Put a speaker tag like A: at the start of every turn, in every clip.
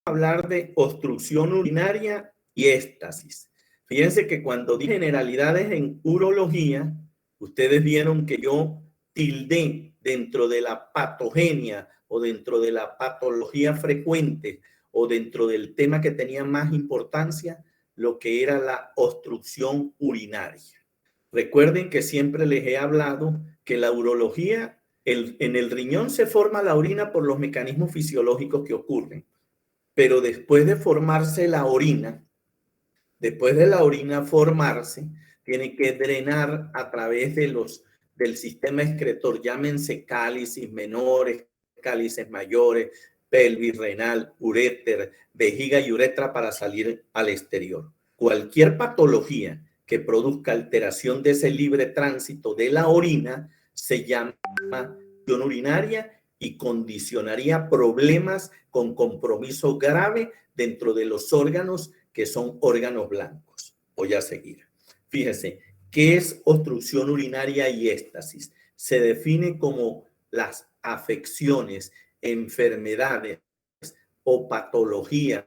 A: hablar de obstrucción urinaria y éstasis. Fíjense que cuando di generalidades en urología, ustedes vieron que yo tildé dentro de la patogenia o dentro de la patología frecuente o dentro del tema que tenía más importancia, lo que era la obstrucción urinaria. Recuerden que siempre les he hablado que la urología, en el riñón se forma la orina por los mecanismos fisiológicos que ocurren, pero después de formarse la orina, después de la orina formarse, tiene que drenar a través del sistema excretor, llámense cálices menores, cálices mayores, pelvis, renal, uréter, vejiga y uretra para salir al exterior. Cualquier patología que produzca alteración de ese libre tránsito de la orina se llama obstrucción urinaria y condicionaría problemas con compromiso grave dentro de los órganos que son órganos blancos. Voy a seguir. Fíjense, ¿qué es obstrucción urinaria y éstasis? Se define como las afecciones, enfermedades o patologías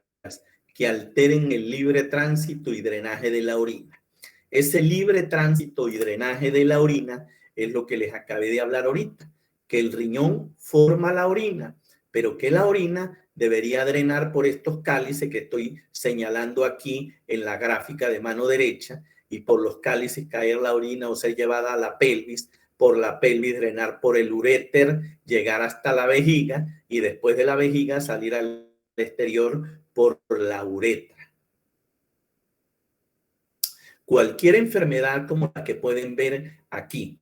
A: que alteren el libre tránsito y drenaje de la orina. Ese libre tránsito y drenaje de la orina es lo que les acabé de hablar ahorita, que el riñón forma la orina, pero que la orina debería drenar por estos cálices que estoy señalando aquí en la gráfica de mano derecha, y por los cálices caer la orina o ser llevada a la pelvis, por la pelvis drenar por el uréter, llegar hasta la vejiga y después de la vejiga salir al exterior por la uretra. Cualquier enfermedad como la que pueden ver aquí,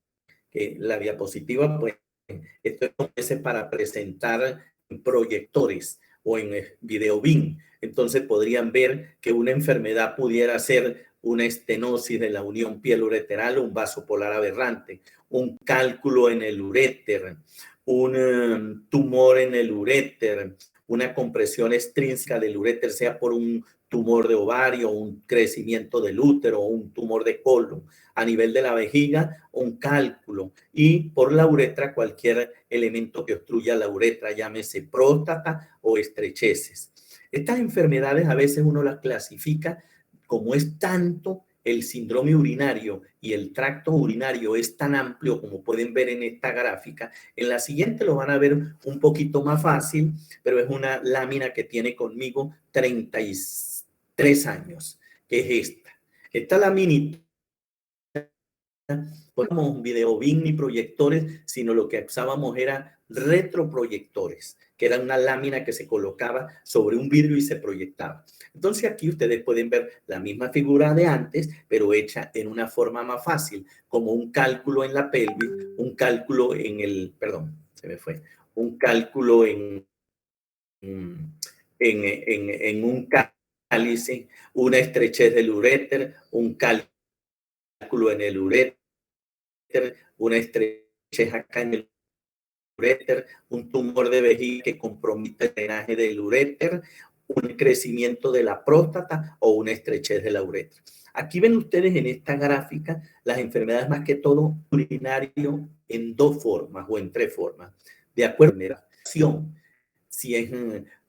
A: que la diapositiva, pues, esto es para presentar proyectores o en video BIM. Entonces podrían ver que una enfermedad pudiera ser una estenosis de la unión piel-ureteral, un vaso polar aberrante, un cálculo en el uréter, un tumor en el uréter, una compresión extrínseca del uréter, sea por un tumor de ovario, un crecimiento del útero, un tumor de colon, a nivel de la vejiga, un cálculo, y por la uretra cualquier elemento que obstruya la uretra, llámese próstata o estrecheces. Estas enfermedades a veces uno las clasifica como es tanto el síndrome urinario y el tracto urinario es tan amplio como pueden ver en esta gráfica. En la siguiente lo van a ver un poquito más fácil, pero es una lámina que tiene conmigo 33 años, que es esta. Esta laminita, no un video BIM ni proyectores, sino lo que usábamos era retroproyectores, que era una lámina que se colocaba sobre un vidrio y se proyectaba. Entonces aquí ustedes pueden ver la misma figura de antes, pero hecha en una forma más fácil, como un cálculo en la pelvis, un cálculo en el, perdón, se me fue, un cálculo en un cálice, una estrechez del uréter, un cálculo en el uréter, una estrechez acá en el uréter, un tumor de vejiga que compromete el drenaje del uréter, un crecimiento de la próstata o una estrechez de la uretra. Aquí ven ustedes en esta gráfica las enfermedades más que todo urinario en dos formas o en tres formas, de acuerdo a la generación, si es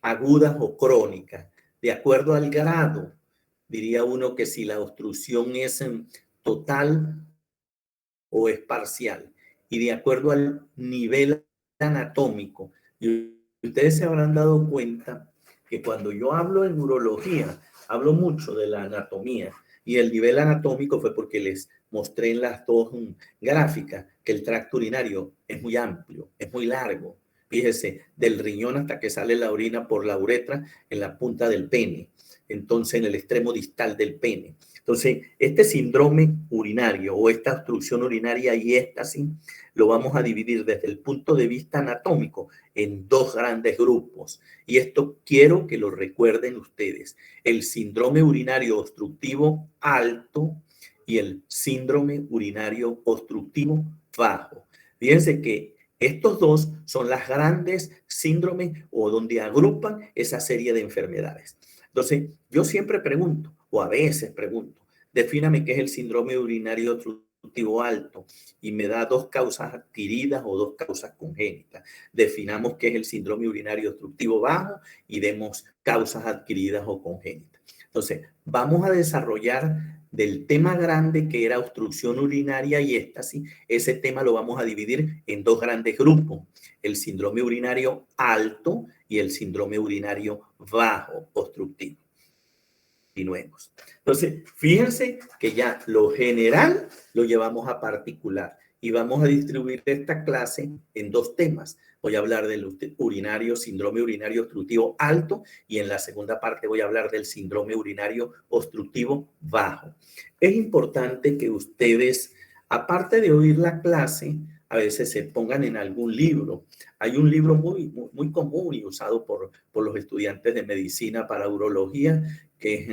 A: agudas o crónicas, de acuerdo al grado. Diría uno que si la obstrucción es total o es parcial, y de acuerdo al nivel anatómico. Y ustedes se habrán dado cuenta que cuando yo hablo en urología, hablo mucho de la anatomía, y el nivel anatómico fue porque les mostré en las dos gráficas que el tracto urinario es muy amplio, es muy largo. Fíjese, del riñón hasta que sale la orina por la uretra en la punta del pene, entonces en el extremo distal del pene. Entonces, este síndrome urinario o esta obstrucción urinaria y éstasis lo vamos a dividir desde el punto de vista anatómico en dos grandes grupos. Y esto quiero que lo recuerden ustedes. El síndrome urinario obstructivo alto y el síndrome urinario obstructivo bajo. Fíjense que estos dos son las grandes síndromes o donde agrupan esa serie de enfermedades. Entonces, yo siempre pregunto, o a veces pregunto, defíname qué es el síndrome urinario obstructivo alto y me da dos causas adquiridas o dos causas congénitas. Definamos qué es el síndrome urinario obstructivo bajo y demos causas adquiridas o congénitas. Entonces, vamos a desarrollar del tema grande que era obstrucción urinaria y éstasis. Ese tema lo vamos a dividir en dos grandes grupos: el síndrome urinario alto y el síndrome urinario bajo obstructivo. Continuemos. Entonces, fíjense que ya lo general lo llevamos a particular y vamos a distribuir esta clase en dos temas. Voy a hablar del síndrome urinario obstructivo alto, y en la segunda parte voy a hablar del síndrome urinario obstructivo bajo. Es importante que ustedes, aparte de oír la clase, a veces se pongan en algún libro. Hay un libro muy común y usado por los estudiantes de medicina para urología, que es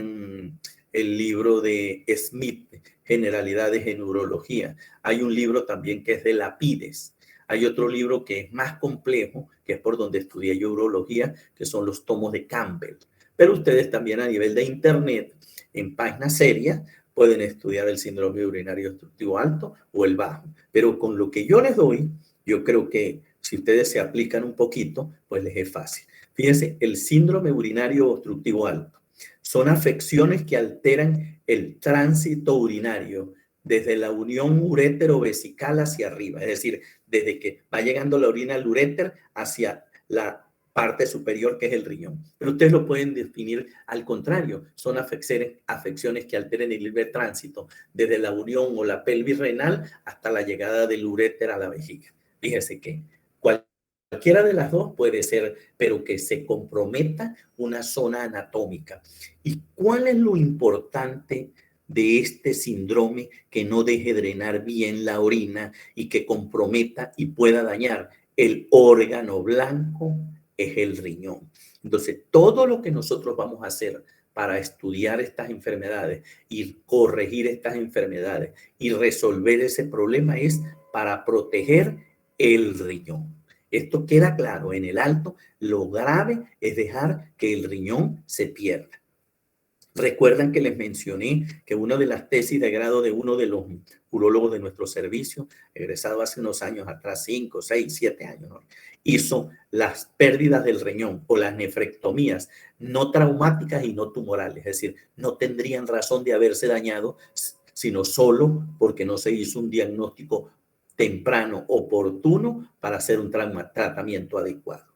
A: el libro de Smith, Generalidades en Urología. Hay un libro también que es de Lapides. Hay otro libro que es más complejo, que es por donde estudié yo urología, que son los tomos de Campbell. Pero ustedes también a nivel de internet, en páginas serias, pueden estudiar el síndrome urinario obstructivo alto o el bajo. Pero con lo que yo les doy, yo creo que si ustedes se aplican un poquito, pues les es fácil. Fíjense, el síndrome urinario obstructivo alto son afecciones que alteran el tránsito urinario desde la unión urétero-vesical hacia arriba, es decir, desde que va llegando la orina al uréter hacia la parte superior, que es el riñón. Pero ustedes lo pueden definir al contrario: son afecciones que alteren el libre tránsito desde la unión o la pelvis renal hasta la llegada del uréter a la vejiga. Fíjense que cualquiera de las dos puede ser, pero que se comprometa una zona anatómica. ¿Y cuál es lo importante de este síndrome que no deje drenar bien la orina y que comprometa y pueda dañar el órgano blanco? Es el riñón. Entonces, todo lo que nosotros vamos a hacer para estudiar estas enfermedades y corregir estas enfermedades y resolver ese problema es para proteger el riñón. Esto queda claro: en el alto, lo grave es dejar que el riñón se pierda. Recuerdan que les mencioné que una de las tesis de grado de uno de los urólogos de nuestro servicio, egresado hace unos años atrás, 5, 6, 7 años, ¿no?, hizo las pérdidas del riñón o las nefrectomías no traumáticas y no tumorales, es decir, no tendrían razón de haberse dañado, sino solo porque no se hizo un diagnóstico temprano, oportuno, para hacer un tratamiento adecuado.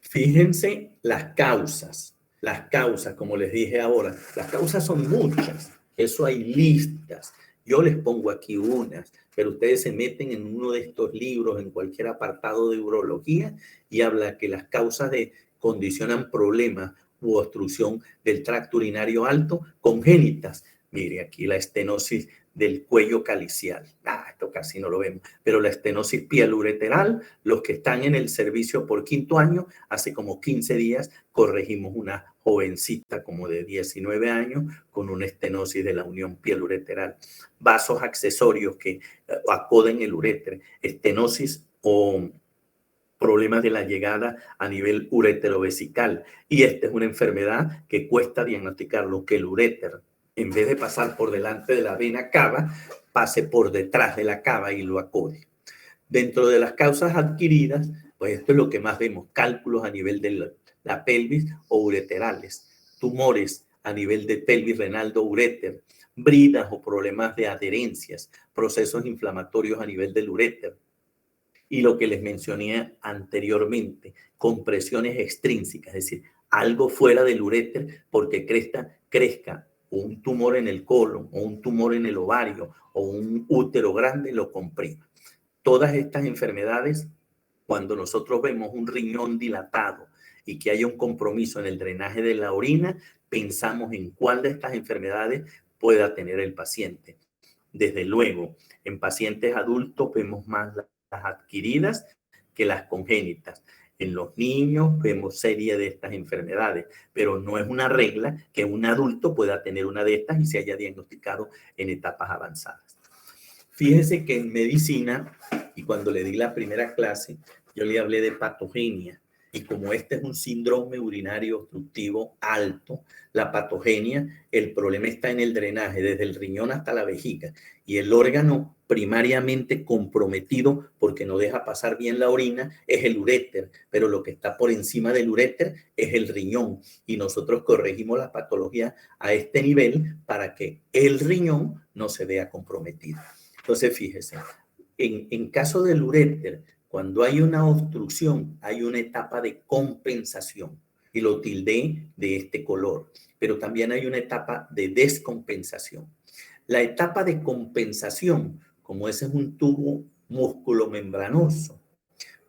A: Fíjense las causas. Las causas, como les dije ahora, las causas son muchas. Eso hay listas. Yo les pongo aquí unas, pero ustedes se meten en uno de estos libros, en cualquier apartado de urología, y habla que las causas condicionan problemas u obstrucción del tracto urinario alto congénitas. Mire, aquí la estenosis del cuello calicial. Esto casi no lo vemos, pero la estenosis pielureteral, los que están en el servicio por 5º año, hace como 15 días corregimos una jovencita como de 19 años con una estenosis de la unión pielureteral. Vasos accesorios que acoden el uréter, estenosis o problemas de la llegada a nivel ureterovesical. Y esta es una enfermedad que cuesta diagnosticarlo, que el uréter, en vez de pasar por delante de la vena cava, pase por detrás de la cava y lo acode. Dentro de las causas adquiridas, pues esto es lo que más vemos: cálculos a nivel de la pelvis o ureterales, tumores a nivel de pelvis renal o uréter, bridas o problemas de adherencias, procesos inflamatorios a nivel del uréter. Y lo que les mencioné anteriormente, compresiones extrínsecas, es decir, algo fuera del uréter porque crezca un tumor en el colon o un tumor en el ovario o un útero grande, lo comprima. Todas estas enfermedades, cuando nosotros vemos un riñón dilatado y que haya un compromiso en el drenaje de la orina, pensamos en cuál de estas enfermedades pueda tener el paciente. Desde luego, en pacientes adultos vemos más las adquiridas que las congénitas. En los niños vemos serie de estas enfermedades, pero no es una regla que un adulto pueda tener una de estas y se haya diagnosticado en etapas avanzadas. Fíjense que en medicina, y cuando le di la primera clase, yo le hablé de patogenia, Y como este es un síndrome urinario obstructivo alto, la patogenia, el problema está en el drenaje, desde el riñón hasta la vejiga. Y el órgano primariamente comprometido, porque no deja pasar bien la orina, es el uréter. Pero lo que está por encima del uréter es el riñón. Y nosotros corregimos la patología a este nivel para que el riñón no se vea comprometido. Entonces, fíjese, en caso del uréter, cuando hay una obstrucción, hay una etapa de compensación y lo tildé de este color, pero también hay una etapa de descompensación. La etapa de compensación, como ese es un tubo músculo-membranoso,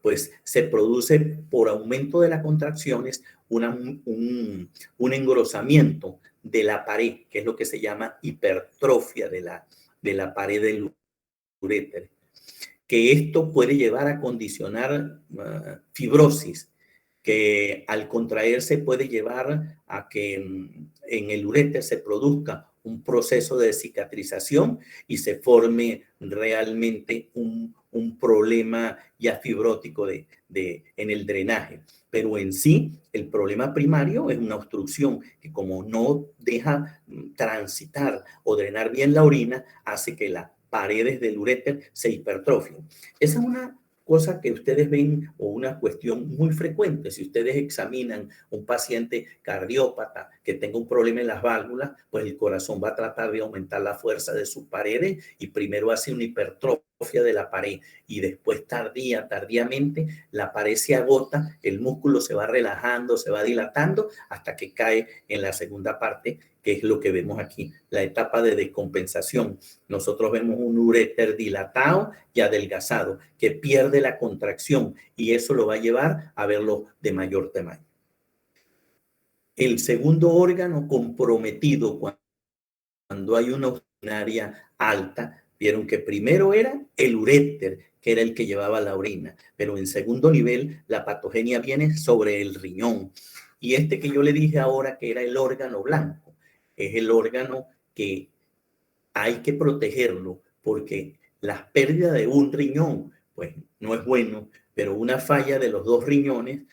A: pues se produce por aumento de las contracciones un engrosamiento de la pared, que es lo que se llama hipertrofia de la pared del uréter, que esto puede llevar a condicionar fibrosis, que al contraerse puede llevar a que en el uréter se produzca un proceso de cicatrización y se forme realmente un problema ya fibrótico en el drenaje. Pero en sí, el problema primario es una obstrucción que como no deja transitar o drenar bien la orina, hace que las paredes del uréter se hipertrofien. Esa es una cosa que ustedes ven o una cuestión muy frecuente. Si ustedes examinan un paciente cardiópata que tenga un problema en las válvulas, pues el corazón va a tratar de aumentar la fuerza de sus paredes y primero hace una hipertrofia de la pared y después tardíamente la pared se agota, el músculo se va relajando, se va dilatando hasta que cae en la segunda parte, que es lo que vemos aquí, la etapa de descompensación. Nosotros vemos un uréter dilatado y adelgazado que pierde la contracción y eso lo va a llevar a verlo de mayor tamaño. El segundo órgano comprometido cuando hay una urinaria alta, vieron que primero era el uréter, que era el que llevaba la orina, pero en segundo nivel la patogenia viene sobre el riñón. Y este que yo le dije ahora que era el órgano blanco, es el órgano que hay que protegerlo porque las pérdidas de un riñón, pues no es bueno, pero una falla de los dos riñones,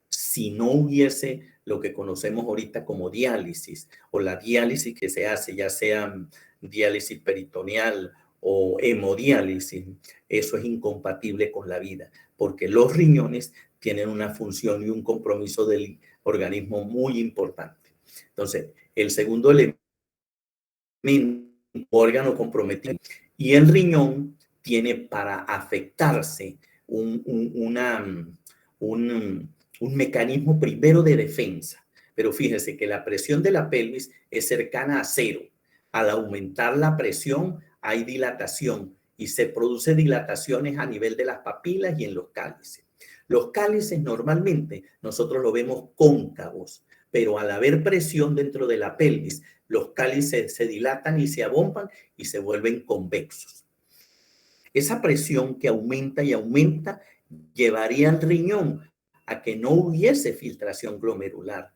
A: si no hubiese lo que conocemos ahorita como diálisis o la diálisis que se hace, ya sea diálisis peritoneal o hemodiálisis, eso es incompatible con la vida, porque los riñones tienen una función y un compromiso del organismo muy importante. Entonces, el segundo elemento, órgano comprometido, y el riñón tiene para afectarse un mecanismo primero de defensa. Pero fíjese que la presión de la pelvis es cercana a cero. Al aumentar la presión hay dilatación y se produce dilataciones a nivel de las papilas y en los cálices. Los cálices normalmente nosotros lo vemos cóncavos, pero al haber presión dentro de la pelvis, los cálices se dilatan y se abomban y se vuelven convexos. Esa presión que aumenta y aumenta llevaría al riñón a que no hubiese filtración glomerular,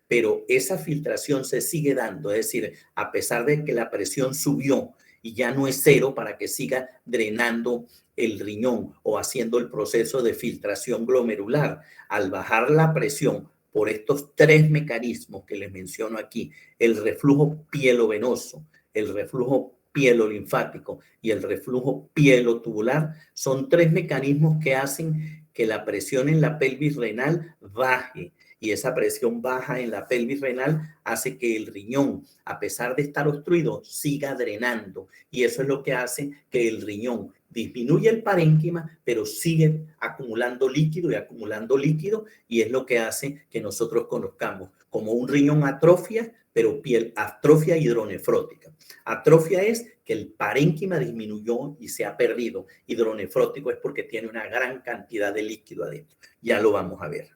A: pero esa filtración se sigue dando, es decir, a pesar de que la presión subió y ya no es cero para que siga drenando el riñón o haciendo el proceso de filtración glomerular, al bajar la presión por estos tres mecanismos que les menciono aquí, el reflujo pielovenoso, el reflujo pielo-linfático y el reflujo pielo-tubular, son tres mecanismos que hacen que la presión en la pelvis renal baje, y esa presión baja en la pelvis renal hace que el riñón, a pesar de estar obstruido, siga drenando, y eso es lo que hace que el riñón disminuye el parénquima, pero sigue acumulando líquido y acumulando líquido, y es lo que hace que nosotros conozcamos como un riñón atrofia, pero atrofia hidronefrótica. Atrofia es que el parénquima disminuyó y se ha perdido. Hidronefrótico es porque tiene una gran cantidad de líquido adentro. Ya lo vamos a ver.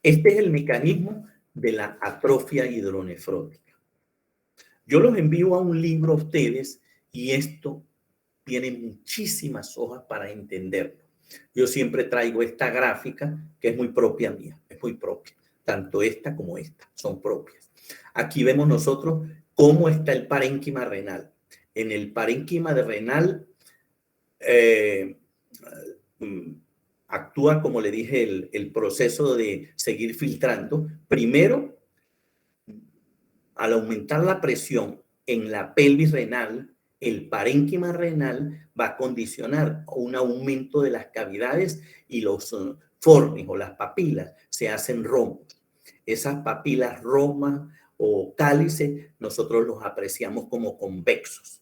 A: Este es el mecanismo de la atrofia hidronefrótica. Yo los envío a un libro a ustedes y esto tiene muchísimas hojas para entenderlo. Yo siempre traigo esta gráfica que es muy propia mía, es muy propia. Tanto esta como esta son propias. Aquí vemos nosotros cómo está el parénquima renal. En el parénquima renal actúa, como le dije, el proceso de seguir filtrando. Primero, al aumentar la presión en la pelvis renal, el parénquima renal va a condicionar un aumento de las cavidades y los fornis o las papilas se hacen rombos. Esas papilas romas o cálices nosotros los apreciamos como convexos.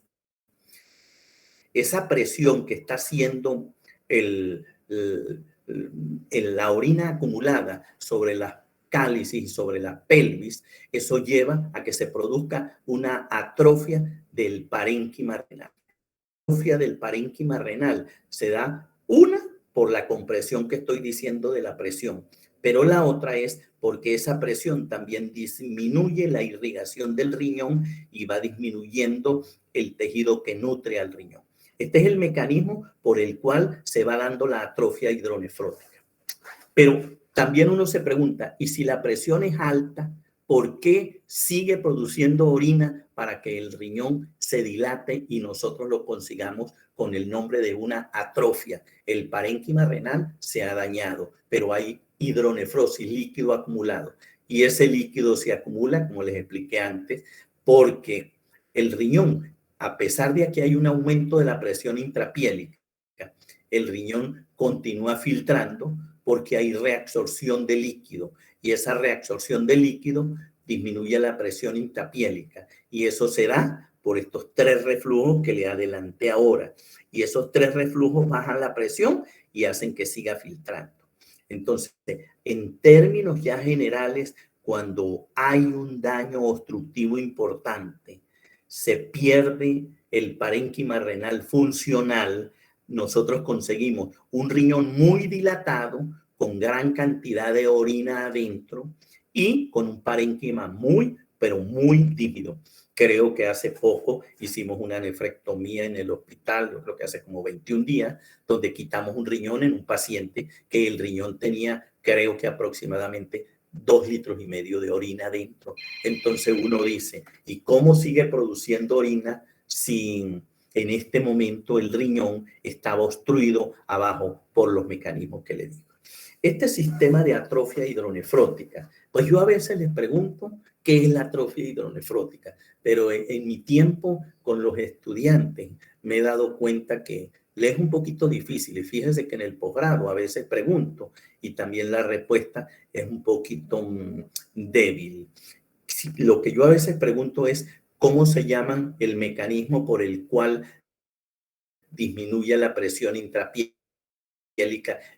A: Esa presión que está haciendo la orina acumulada sobre las cálices y sobre la pelvis, eso lleva a que se produzca una atrofia del parénquima renal. La atrofia del parénquima renal se da por la compresión que estoy diciendo de la presión, pero la otra es porque esa presión también disminuye la irrigación del riñón y va disminuyendo el tejido que nutre al riñón. Este es el mecanismo por el cual se va dando la atrofia hidronefrótica. Pero también uno se pregunta, ¿y si la presión es alta, por qué sigue produciendo orina para que el riñón se dilate y nosotros lo consigamos con el nombre de una atrofia? El parénquima renal se ha dañado, pero hay hidronefrosis, líquido acumulado. Y ese líquido se acumula, como les expliqué antes, porque el riñón, a pesar de que hay un aumento de la presión intrapiélica, el riñón continúa filtrando porque hay reabsorción de líquido y esa reabsorción de líquido disminuye la presión intrapiélica y eso se da por estos 3 reflujos que le adelanté ahora y esos 3 reflujos bajan la presión y hacen que siga filtrando. Entonces, en términos ya generales, cuando hay un daño obstructivo importante, se pierde el parénquima renal funcional, nosotros conseguimos un riñón muy dilatado, con gran cantidad de orina adentro y con un parénquima muy, pero muy tímido. Creo que hace poco hicimos una nefrectomía en el hospital, yo creo que hace como 21 días, donde quitamos un riñón en un paciente que el riñón tenía, creo que aproximadamente 2,5 litros de orina adentro. Entonces uno dice, ¿y cómo sigue produciendo orina si en este momento el riñón estaba obstruido abajo por los mecanismos que le digo? Este sistema de atrofia hidronefrótica, pues yo a veces les pregunto qué es la atrofia hidronefrótica, pero en mi tiempo con los estudiantes me he dado cuenta que les es un poquito difícil. Y fíjense que en el posgrado a veces pregunto y también la respuesta es un poquito débil. Lo que yo a veces pregunto es cómo se llama el mecanismo por el cual disminuye la presión intrapiélica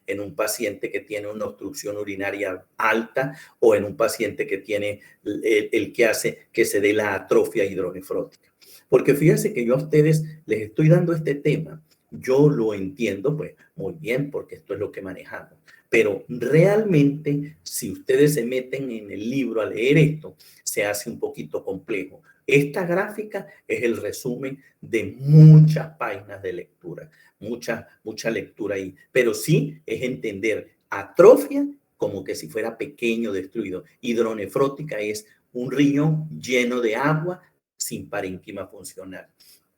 A: en un paciente que tiene una obstrucción urinaria alta o en un paciente que tiene el que hace que se dé la atrofia hidronefrótica. Porque fíjense que yo a ustedes les estoy dando este tema, yo lo entiendo pues muy bien porque esto es lo que manejamos, pero realmente si ustedes se meten en el libro a leer esto, se hace un poquito complejo. Esta gráfica es el resumen de muchas páginas de lectura, mucha lectura ahí, pero sí es entender atrofia como que si fuera pequeño, destruido. Hidronefrótica es un riñón lleno de agua sin parénquima funcional.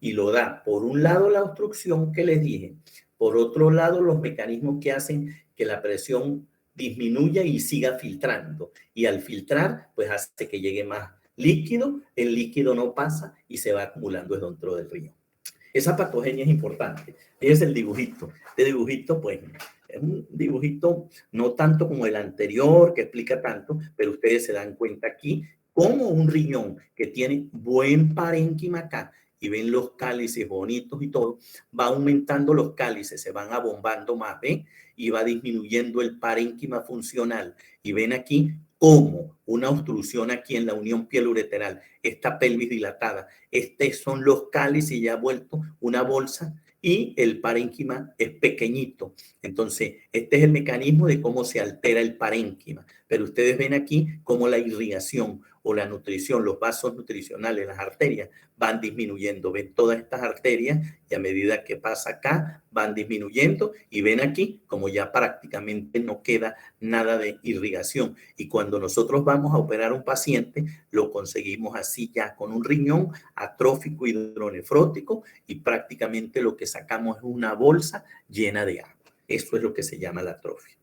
A: Y lo da, por un lado, la obstrucción que les dije, por otro lado, los mecanismos que hacen que la presión disminuya y siga filtrando. Y al filtrar, pues hace que llegue más líquido, el líquido no pasa y se va acumulando dentro del riñón. Esa patogenia es importante. Fíjense el dibujito. Este dibujito, pues, es un dibujito no tanto como el anterior, que explica tanto, pero ustedes se dan cuenta aquí cómo un riñón que tiene buen parénquima acá, y ven los cálices bonitos y todo, va aumentando los cálices, se van abombando más, ¿ven? Y va disminuyendo el parénquima funcional. Y ven aquí cómo una obstrucción aquí en la unión piel-ureteral, esta pelvis dilatada, son los cálices ya vuelto una bolsa y el parénquima es pequeñito. Entonces, este es el mecanismo de cómo se altera el parénquima. Pero ustedes ven aquí cómo la irrigación o la nutrición, los vasos nutricionales, las arterias, van disminuyendo. Ven todas estas arterias y a medida que pasa acá, van disminuyendo y ven aquí como ya prácticamente no queda nada de irrigación. Y cuando nosotros vamos a operar a un paciente, lo conseguimos así ya con un riñón atrófico hidronefrótico y prácticamente lo que sacamos es una bolsa llena de agua. Eso es lo que se llama la atrofia.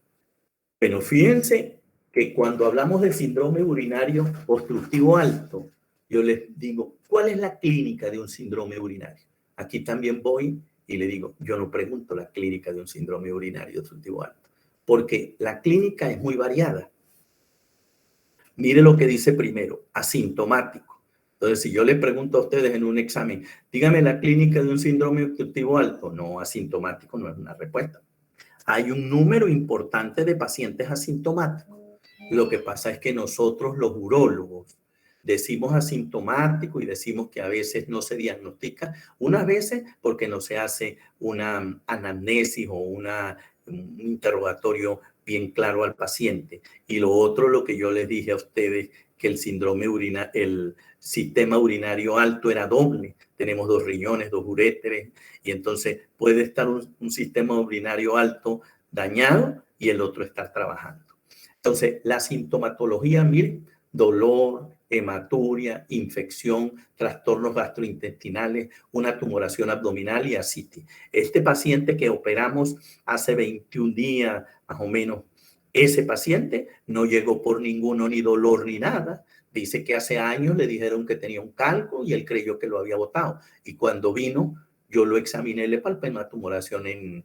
A: Bueno, fíjense que cuando hablamos de síndrome urinario obstructivo alto, yo les digo, ¿cuál es la clínica de un síndrome urinario? Aquí también voy y le digo, yo no pregunto la clínica de un síndrome urinario obstructivo alto, porque la clínica es muy variada. Mire lo que dice primero, asintomático. Entonces, si yo le pregunto a ustedes en un examen, dígame la clínica de un síndrome obstructivo alto, no, asintomático no es una respuesta. Hay un número importante de pacientes asintomáticos. Lo que pasa es que nosotros, los urólogos, decimos asintomático y decimos que a veces no se diagnostica, unas veces porque no se hace una anamnesis o un interrogatorio bien claro al paciente. Y lo otro, lo que yo les dije a ustedes, que el sistema urinario alto era doble. Tenemos 2 riñones, 2 uréteres, y entonces puede estar un sistema urinario alto dañado y el otro estar trabajando. Entonces, la sintomatología, miren, dolor, hematuria, infección, trastornos gastrointestinales, una tumoración abdominal y ascitis. Este paciente que operamos hace 21 días, más o menos, ese paciente no llegó por ninguno, ni dolor ni nada. Dice que hace años le dijeron que tenía un calco y él creyó que lo había botado. Y cuando vino, yo lo examiné, le palpé una tumoración en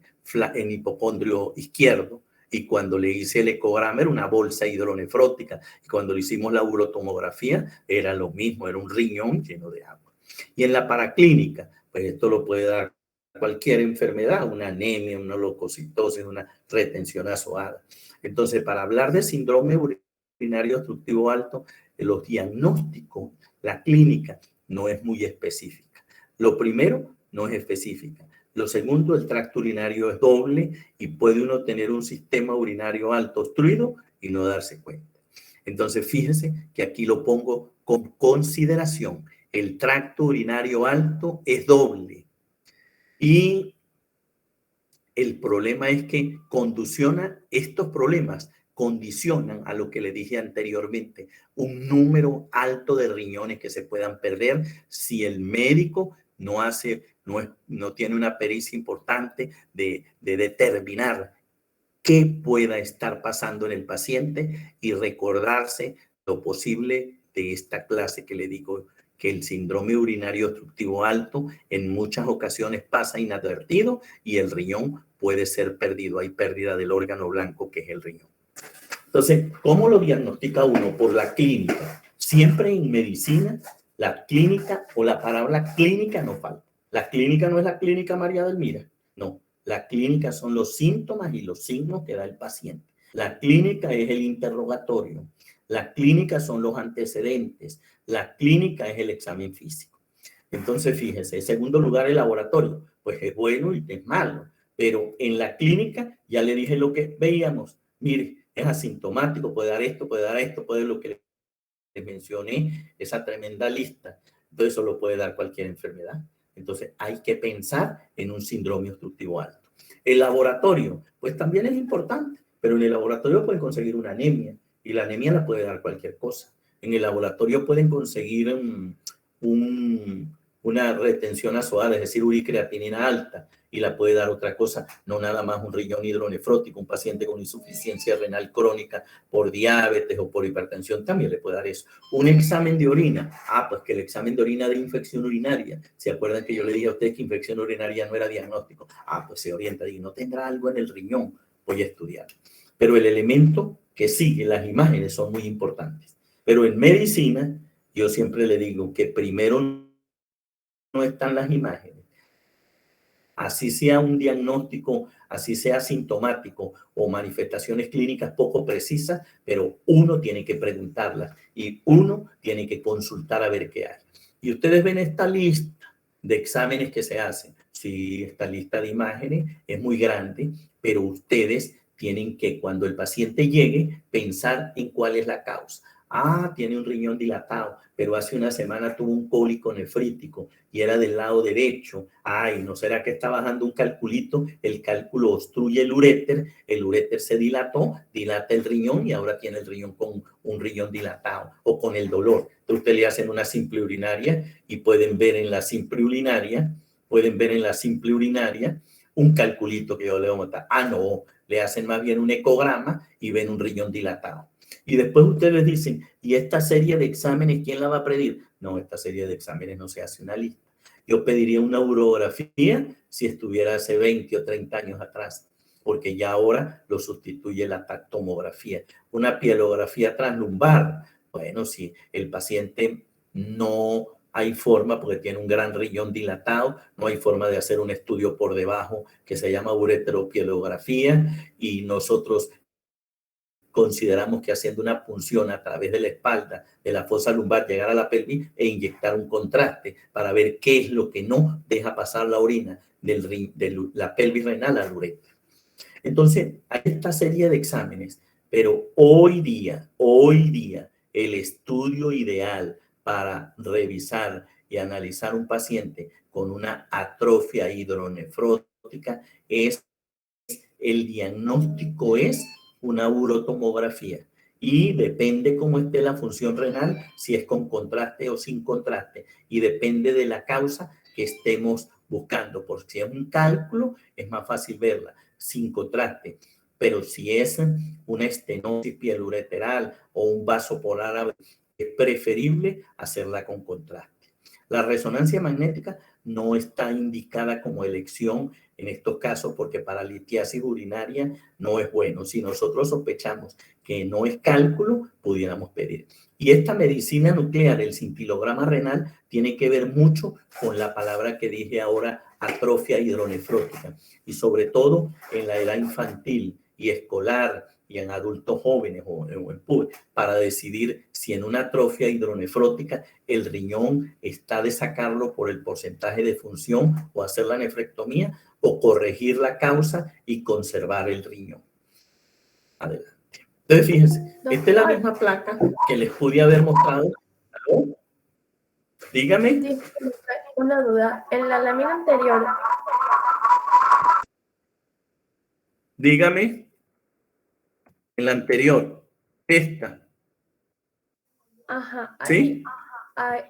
A: hipocondrio izquierdo. Y cuando le hice el ecograma era una bolsa hidronefrótica. Y cuando le hicimos la urotomografía era lo mismo, era un riñón lleno de agua. Y en la paraclínica, pues esto lo puede dar cualquier enfermedad, una anemia, una leucocitosis, una retención azoada. Entonces, para hablar de síndrome urinario obstructivo alto, los diagnósticos, la clínica no es muy específica. Lo primero, no es específica. Lo segundo, el tracto urinario es doble y puede uno tener un sistema urinario alto obstruido y no darse cuenta. Entonces, fíjense que aquí lo pongo con consideración. El tracto urinario alto es doble y el problema es que estos problemas condicionan a lo que le dije anteriormente, un número alto de riñones que se puedan perder si el médico no tiene una pericia importante de determinar qué pueda estar pasando en el paciente y recordarse lo posible de esta clase que le digo, que el síndrome urinario obstructivo alto en muchas ocasiones pasa inadvertido y el riñón puede ser perdido. Hay pérdida del órgano blanco que es el riñón. Entonces, ¿cómo lo diagnostica uno? Por la clínica. Siempre en medicina, la clínica o la palabra clínica no falta. La clínica no es la clínica María Delmira, no. La clínica son los síntomas y los signos que da el paciente. La clínica es el interrogatorio. La clínica son los antecedentes. La clínica es el examen físico. Entonces, fíjese, en segundo lugar, el laboratorio. Pues es bueno y es malo. Pero en la clínica ya le dije lo que veíamos. Mire, es asintomático, puede dar esto, puede dar esto, puede lo que les mencioné, esa tremenda lista. Entonces, eso lo puede dar cualquier enfermedad. Entonces, hay que pensar en un síndrome obstructivo alto. El laboratorio, pues también es importante, pero en el laboratorio pueden conseguir una anemia y la anemia la puede dar cualquier cosa. En el laboratorio pueden conseguir una retención azoada, es decir, uricreatinina alta, y la puede dar otra cosa, no nada más un riñón hidronefrótico, un paciente con insuficiencia renal crónica por diabetes o por hipertensión también le puede dar eso. Un examen de orina, pues que el examen de orina de infección urinaria, ¿se acuerdan que yo le dije a ustedes que infección urinaria no era diagnóstico? Pues se orienta y no tendrá algo en el riñón, voy a estudiar. Pero el elemento que sigue, las imágenes son muy importantes. Pero en medicina, yo siempre le digo que primero no están las imágenes. Así sea un diagnóstico, así sea sintomático o manifestaciones clínicas poco precisas, pero uno tiene que preguntarlas y uno tiene que consultar a ver qué hay. Y ustedes ven esta lista de exámenes que se hacen. Sí, esta lista de imágenes es muy grande, pero ustedes tienen que, cuando el paciente llegue, pensar en cuál es la causa. Tiene un riñón dilatado, pero hace una semana tuvo un cólico nefrítico y era del lado derecho. ¿No será que está bajando un calculito? El cálculo obstruye el uréter se dilata el riñón y ahora tiene el riñón con un riñón dilatado o con el dolor. Entonces ustedes le hacen una simple urinaria y pueden ver en la simple urinaria un calculito que yo le voy a montar. Ah, no, le hacen más bien un ecograma y ven un riñón dilatado. Y después ustedes dicen, ¿y esta serie de exámenes quién la va a pedir? No, esta serie de exámenes no se hace una lista. Yo pediría una urografía si estuviera hace 20 o 30 años atrás, porque ya ahora lo sustituye la tomografía. Una pielografía translumbar, bueno, si el paciente no hay forma, porque tiene un gran riñón dilatado, no hay forma de hacer un estudio por debajo que se llama ureteropielografía, y nosotros consideramos que haciendo una punción a través de la espalda, de la fosa lumbar, llegar a la pelvis e inyectar un contraste para ver qué es lo que no deja pasar la orina de la pelvis renal al uretra. Entonces, hay esta serie de exámenes, pero hoy día, el estudio ideal para revisar y analizar un paciente con una atrofia hidronefrótica es, el diagnóstico es una urotomografía. Y depende cómo esté la función renal, si es con contraste o sin contraste. Y depende de la causa que estemos buscando. Porque si es un cálculo, es más fácil verla sin contraste. Pero si es una estenosis pielureteral o un vaso polar, es preferible hacerla con contraste. La resonancia magnética no está indicada como elección en estos casos porque para litiasis urinaria no es bueno. Si nosotros sospechamos que no es cálculo, pudiéramos pedir. Y esta medicina nuclear, el cintilograma renal, tiene que ver mucho con la palabra que dije ahora, atrofia hidronefrótica. Y sobre todo en la edad infantil y escolar y en adultos jóvenes o en público, para decidir si en una atrofia hidronefrótica el riñón está de sacarlo por el porcentaje de función o hacer la nefrectomía o corregir la causa y conservar el riñón. Adelante. Entonces, fíjense, esta es la misma placa que les pude haber mostrado. ¿Aló? Dígame.
B: Sí, una duda. En la lámina anterior.
A: Dígame. En la anterior. Esta.
B: Ajá.
A: ¿Sí?
B: La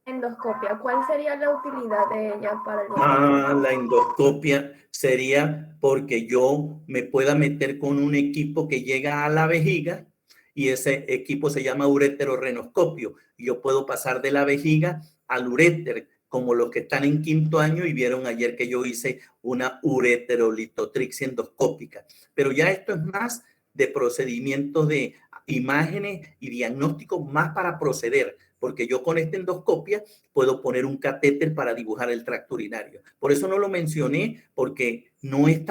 B: endoscopia. ¿Cuál sería la utilidad de ella para el
A: diagnóstico? La endoscopia sería porque yo me pueda meter con un equipo que llega a la vejiga y ese equipo se llama ureterorenoscopio. Yo puedo pasar de la vejiga al uréter, como los que están en 5º año y vieron ayer que yo hice una ureterolitotrixia endoscópica. Pero ya esto es más de procedimientos de imágenes y diagnóstico, más para proceder, porque yo con esta endoscopia puedo poner un catéter para dibujar el tracto urinario. Por eso no lo mencioné, porque no es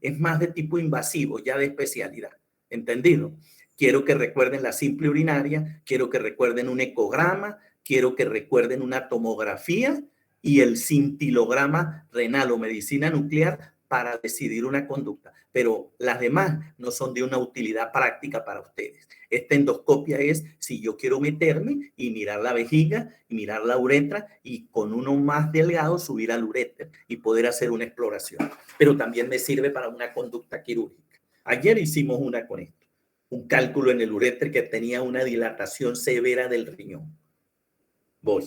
A: es más de tipo invasivo, ya de especialidad. ¿Entendido? Quiero que recuerden la simple urinaria, quiero que recuerden un ecograma, quiero que recuerden una tomografía y el cintilograma renal o medicina nuclear para decidir una conducta. Pero las demás no son de una utilidad práctica para ustedes. Esta endoscopia es si yo quiero meterme y mirar la vejiga y mirar la uretra y con uno más delgado subir al uréter y poder hacer una exploración. Pero también me sirve para una conducta quirúrgica. Ayer hicimos una con esto. Un cálculo en el uréter que tenía una dilatación severa del riñón. Voy.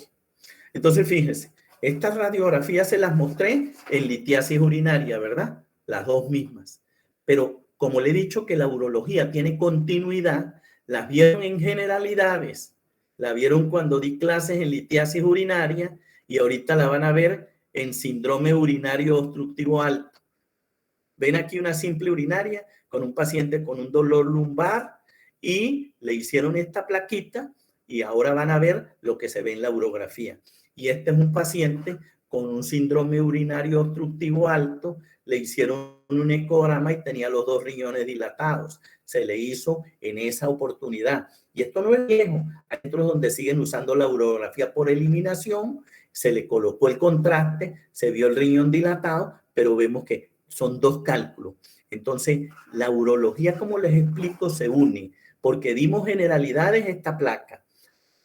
A: Entonces, fíjense, estas radiografías se las mostré en litiasis urinaria, ¿verdad? Las dos mismas. Pero como le he dicho que la urología tiene continuidad, las vieron en generalidades. La vieron cuando di clases en litiasis urinaria y ahorita la van a ver en síndrome urinario obstructivo alto. Ven aquí una simple urinaria con un paciente con un dolor lumbar y le hicieron esta plaquita y ahora van a ver lo que se ve en la urografía. Y este es un paciente con un síndrome urinario obstructivo alto, le hicieron un ecograma y tenía los 2 riñones dilatados. Se le hizo en esa oportunidad. Y esto no es viejo. Hay otros donde siguen usando la urografía por eliminación, se le colocó el contraste, se vio el riñón dilatado, pero vemos que son 2 cálculos. Entonces, la urología, como les explico, se une, porque dimos generalidades esta placa.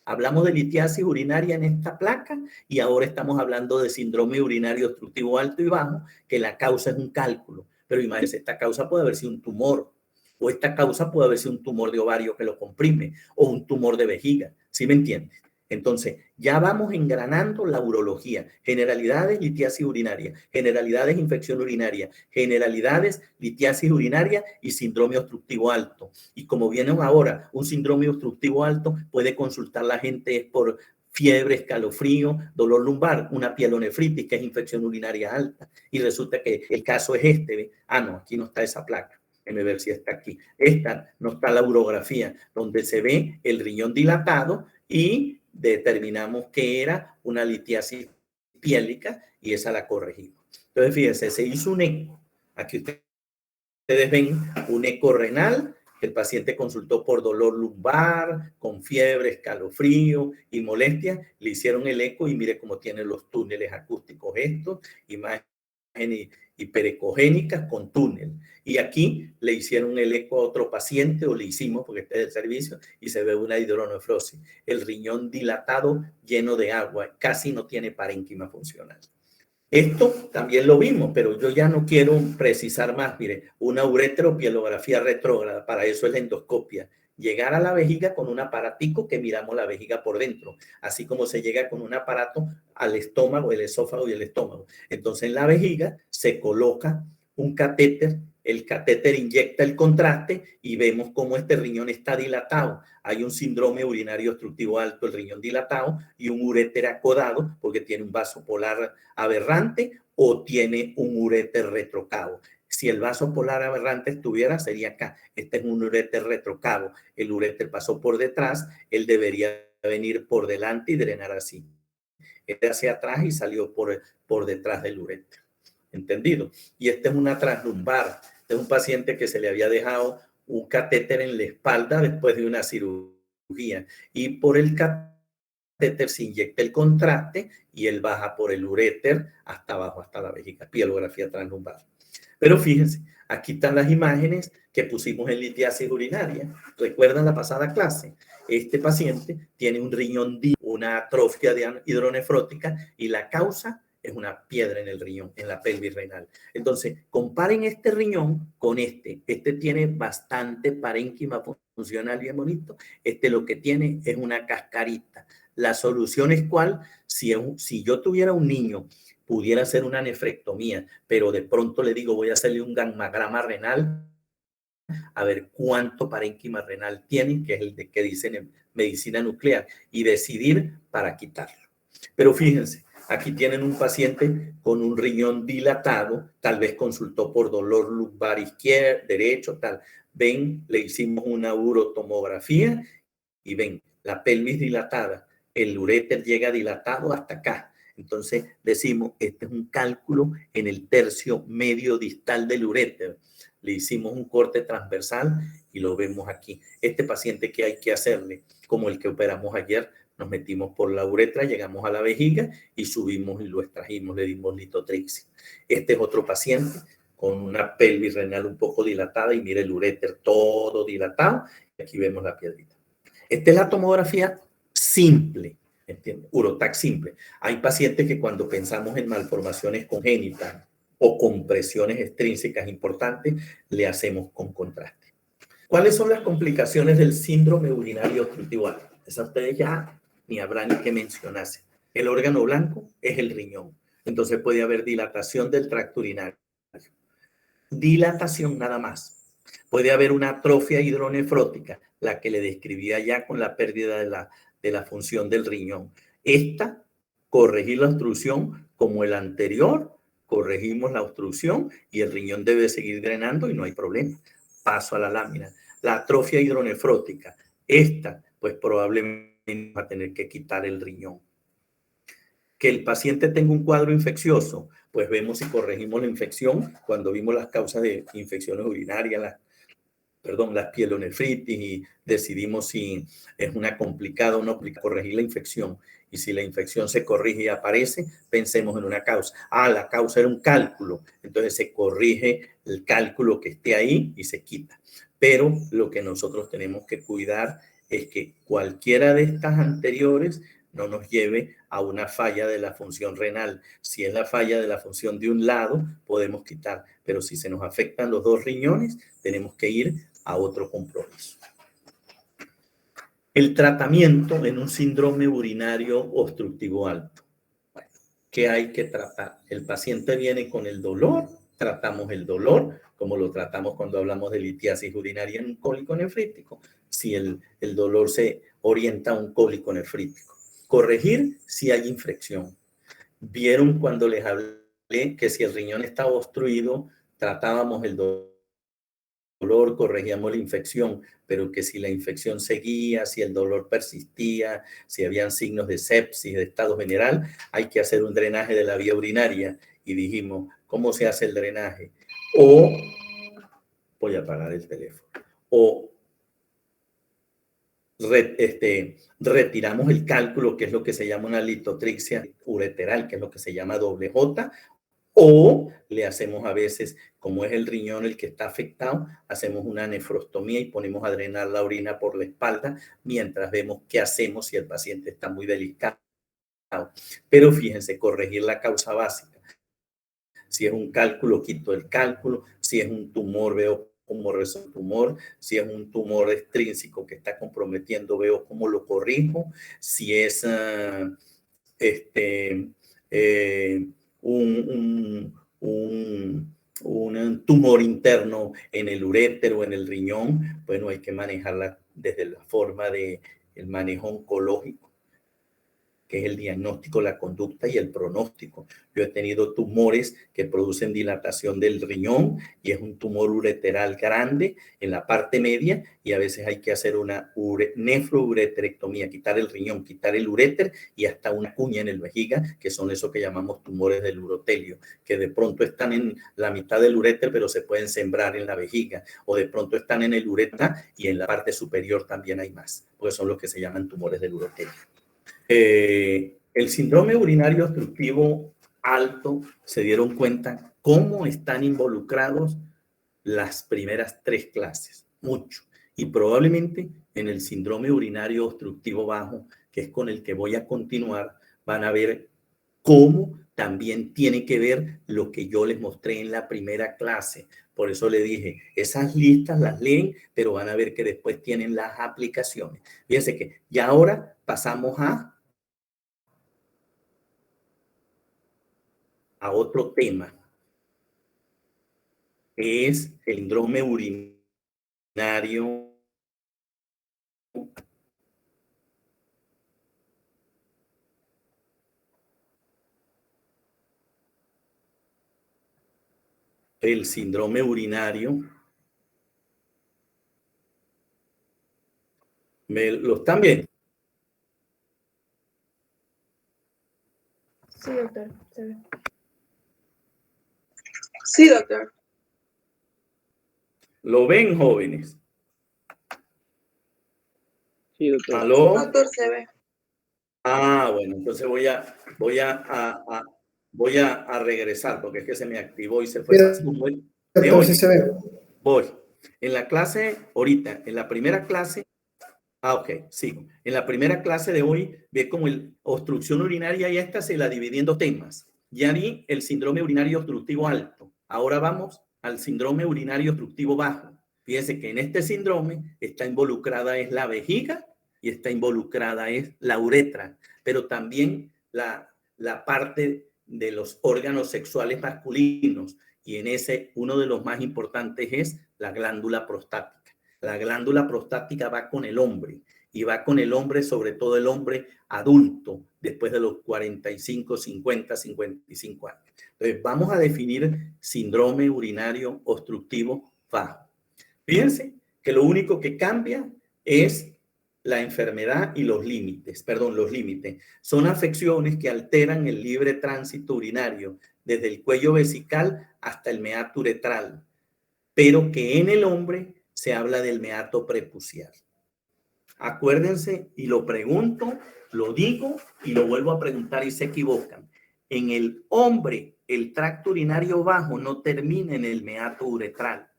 A: Hablamos de litiasis urinaria en esta placa y ahora estamos hablando de síndrome urinario obstructivo alto y bajo, que la causa es un cálculo. Pero imagínense, esta causa puede haber sido un tumor, o esta causa puede haber sido un tumor de ovario que lo comprime, o un tumor de vejiga. ¿Sí me entiendes? Entonces, ya vamos engranando la urología. Generalidades, litiasis urinaria. Generalidades, infección urinaria. Generalidades, litiasis urinaria y síndrome obstructivo alto. Y como viene ahora un síndrome obstructivo alto, puede consultar la gente por fiebre, escalofrío, dolor lumbar, una pielonefritis, que es infección urinaria alta. Y resulta que el caso es este. ¿Ve? Ah, no, aquí no está esa placa. Déjame ver si está aquí. Esta no está la urografía, donde se ve el riñón dilatado y determinamos que era una litiasis piélica y esa la corregimos. Entonces, fíjense, se hizo un eco. Aquí ustedes ven un eco renal. El paciente consultó por dolor lumbar, con fiebre, escalofrío y molestia. Le hicieron el eco y mire cómo tiene los túneles acústicos estos, imágenes hiperecogénicas con túnel. Y aquí le hicieron el eco a otro paciente, o le hicimos porque este es el servicio, y se ve una hidronefrosis. El riñón dilatado, lleno de agua, casi no tiene parénquima funcional. Esto también lo vimos, pero yo ya no quiero precisar más. Mire, una ureteropielografía retrógrada, para eso es la endoscopia. Llegar a la vejiga con un aparatico que miramos la vejiga por dentro, así como se llega con un aparato al estómago, el esófago y el estómago. Entonces en la vejiga se coloca un catéter, el catéter inyecta el contraste y vemos cómo este riñón está dilatado. Hay un síndrome urinario obstructivo alto, el riñón dilatado, y un uréter acodado porque tiene un vaso polar aberrante o tiene un uréter retrocavo. Si el vaso polar aberrante estuviera, sería acá. Este es un uréter retrocavo. El uréter pasó por detrás, él debería venir por delante y drenar así. Este hacia atrás y salió por detrás del uréter. ¿Entendido? Y esta es una translumbar. Este es un paciente que se le había dejado un catéter en la espalda después de una cirugía. Y por el catéter se inyecta el contraste y él baja por el uréter hasta abajo, hasta la vejiga, pielografía translumbar. Pero fíjense, aquí están las imágenes que pusimos en litiasis urinaria. ¿Recuerdan la pasada clase? Este paciente tiene un riñón, una atrofia hidronefrótica y la causa es una piedra en el riñón, en la pelvis renal. Entonces, comparen este riñón con este. Este tiene bastante parénquima funcional, bien bonito. Este lo que tiene es una cascarita. La solución es cuál, si yo tuviera un niño, pudiera hacer una nefrectomía, pero de pronto le digo, voy a hacerle un gammagrama renal, a ver cuánto parénquima renal tienen, que es el de que dicen en medicina nuclear, y decidir para quitarlo. Pero fíjense, aquí tienen un paciente con un riñón dilatado, tal vez consultó por dolor lumbar izquierdo, derecho, tal. Ven, le hicimos una urotomografía y ven, la pelvis dilatada, el uréter llega dilatado hasta acá. Entonces decimos, este es un cálculo en el tercio medio distal del uréter. Le hicimos un corte transversal y lo vemos aquí. Este paciente que hay que hacerle, como el que operamos ayer, nos metimos por la uretra, llegamos a la vejiga y subimos y lo extrajimos, le dimos litotripsis. Este es otro paciente con una pelvis renal un poco dilatada y mire el uréter todo dilatado. Y aquí vemos la piedrita. Esta es la tomografía simple, ¿entiendes? Urotac simple. Hay pacientes que cuando pensamos en malformaciones congénitas o compresiones extrínsecas importantes, le hacemos con contraste. ¿Cuáles son las complicaciones del síndrome urinario obstructivo alto? Esa ustedes ya ni habrá ni que mencionarse. El órgano blanco es el riñón. Entonces puede haber dilatación del tracto urinario. Dilatación nada más. Puede haber una atrofia hidronefrótica, la que le describía ya con la pérdida de la función del riñón. Esta, corregir la obstrucción como el anterior, corregimos la obstrucción y el riñón debe seguir drenando y no hay problema. Paso a la lámina. La atrofia hidronefrótica, esta, pues probablemente va a tener que quitar el riñón. Que el paciente tenga un cuadro infeccioso, pues vemos si corregimos la infección cuando vimos las causas de infecciones urinarias, las pielonefritis y decidimos si es una complicada o no corregir la infección. Y si la infección se corrige y aparece, pensemos en una causa. Ah, la causa era un cálculo. Entonces se corrige el cálculo que esté ahí y se quita. Pero lo que nosotros tenemos que cuidar es que cualquiera de estas anteriores no nos lleve a una falla de la función renal. Si es la falla de la función de un lado, podemos quitar. Pero si se nos afectan los dos riñones, tenemos que ir a otro compromiso. El tratamiento en un síndrome urinario obstructivo alto. Bueno, ¿qué hay que tratar? El paciente viene con el dolor, tratamos el dolor, como lo tratamos cuando hablamos de litiasis urinaria en un cólico nefrítico, si el dolor se orienta a un cólico nefrítico. Corregir si hay infección. Vieron cuando les hablé que si el riñón estaba obstruido, tratábamos el dolor, corregíamos la infección, pero que si la infección seguía, si el dolor persistía, si habían signos de sepsis, de estado general, hay que hacer un drenaje de la vía urinaria. Y dijimos, ¿cómo se hace el drenaje? O, voy a apagar el teléfono, o retiramos el cálculo, que es lo que se llama una litotrixia ureteral, que es lo que se llama doble J, o le hacemos a veces, como es el riñón el que está afectado, hacemos una nefrostomía y ponemos a drenar la orina por la espalda mientras vemos qué hacemos si el paciente está muy delicado. Pero fíjense, corregir la causa básica. Si es un cálculo, quito el cálculo. Si es un tumor, veo cómo resuelve el tumor. Si es un tumor extrínseco que está comprometiendo, veo cómo lo corrijo. Si es un tumor interno en el urétero o en el riñón, bueno, hay que manejarla desde la forma del manejo oncológico, que es el diagnóstico, la conducta y el pronóstico. Yo he tenido tumores que producen dilatación del riñón y es un tumor ureteral grande en la parte media y a veces hay que hacer una nefroureterectomía, quitar el riñón, quitar el uréter y hasta una cuña en el vejiga, que son eso que llamamos tumores del urotelio, que de pronto están en la mitad del uréter pero se pueden sembrar en la vejiga, o de pronto están en el ureter y en la parte superior también hay más, porque son los que se llaman tumores del urotelio. El síndrome urinario obstructivo alto, se dieron cuenta cómo están involucrados las primeras 3 clases, mucho. Y probablemente en el síndrome urinario obstructivo bajo, que es con el que voy a continuar, van a ver cómo también tiene que ver lo que yo les mostré en la primera clase. Por eso le dije, esas listas las leen, pero van a ver que después tienen las aplicaciones. Fíjense que ya ahora pasamos a otro tema, que es el síndrome urinario ¿lo están viendo?
B: Sí, doctor, se ve.
C: Sí, doctor.
A: ¿Lo ven, jóvenes?
D: Sí, doctor.
A: ¿Aló?
C: Doctor, se ve.
A: Ah, bueno, entonces voy a regresar porque es que se me activó y se fue.
E: Doctor, sí se ve.
A: Voy. En la clase, ahorita, en la primera clase, ok, sigo. En la primera clase de hoy, ve como el obstrucción urinaria y esta se la dividí en 2 temas. Ya vi el síndrome urinario obstructivo alto. Ahora vamos al síndrome urinario obstructivo bajo. Fíjense que en este síndrome está involucrada es la vejiga y está involucrada es la uretra, pero también la parte de los órganos sexuales masculinos. Y en ese, uno de los más importantes es la glándula prostática. La glándula prostática va con el hombre y va con el hombre, sobre todo el hombre adulto, después de los 45, 50, 55 años. Entonces, vamos a definir síndrome urinario obstructivo bajo. Fíjense que lo único que cambia es la enfermedad y los límites. Los límites son afecciones que alteran el libre tránsito urinario desde el cuello vesical hasta el meato uretral, pero que en el hombre se habla del meato prepucial. Acuérdense, y lo pregunto, lo digo y lo vuelvo a preguntar y se equivocan. En el hombre, el tracto urinario bajo no termina en el meato uretral.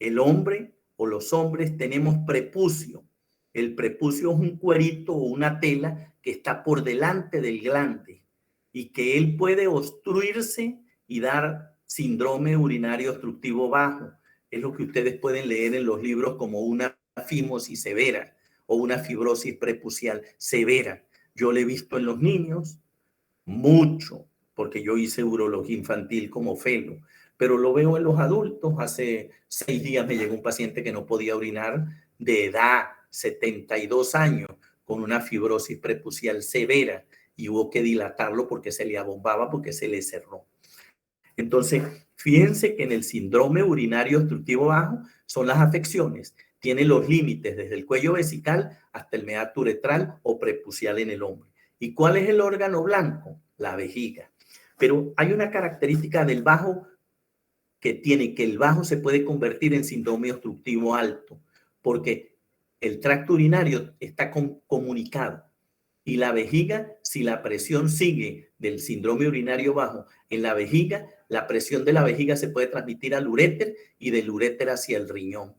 A: El hombre o los hombres tenemos prepucio. El prepucio es un cuerito o una tela que está por delante del glande y que él puede obstruirse y dar síndrome urinario obstructivo bajo. Es lo que ustedes pueden leer en los libros como una fimosis severa o una fibrosis prepucial severa. Yo lo he visto en los niños mucho, porque yo hice urología infantil como fellow, pero lo veo en los adultos. Hace 6 días me llegó un paciente que no podía orinar, de edad, 72 años, con una fibrosis prepucial severa, y hubo que dilatarlo porque se le abombaba, porque se le cerró. Entonces, fíjense que en el síndrome urinario obstructivo bajo son las afecciones. Tiene los límites desde el cuello vesical hasta el meato uretral o prepucial en el hombre. ¿Y cuál es el órgano blanco? La vejiga. Pero hay una característica del bajo que tiene, que el bajo se puede convertir en síndrome obstructivo alto, porque el tracto urinario está comunicado. Y la vejiga, si la presión sigue del síndrome urinario bajo en la vejiga, la presión de la vejiga se puede transmitir al uréter y del uréter hacia el riñón.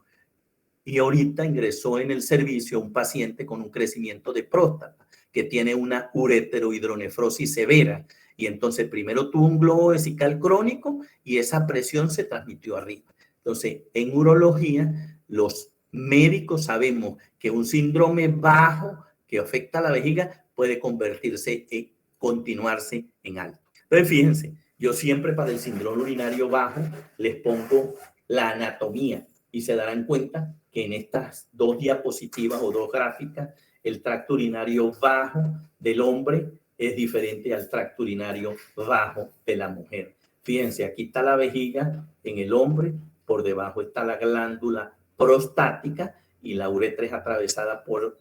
A: Y ahorita ingresó en el servicio un paciente con un crecimiento de próstata que tiene una ureterohidronefrosis severa. Y entonces primero tuvo un globo vesical crónico y esa presión se transmitió arriba. Entonces, en urología, los médicos sabemos que un síndrome bajo que afecta a la vejiga puede convertirse en continuarse en alto. Entonces, fíjense, yo siempre para el síndrome urinario bajo les pongo la anatomía y se darán cuenta que en estas 2 diapositivas o 2 gráficas, el tracto urinario bajo del hombre es diferente al tracto urinario bajo de la mujer. Fíjense, aquí está la vejiga en el hombre, por debajo está la glándula prostática y la uretra es atravesada por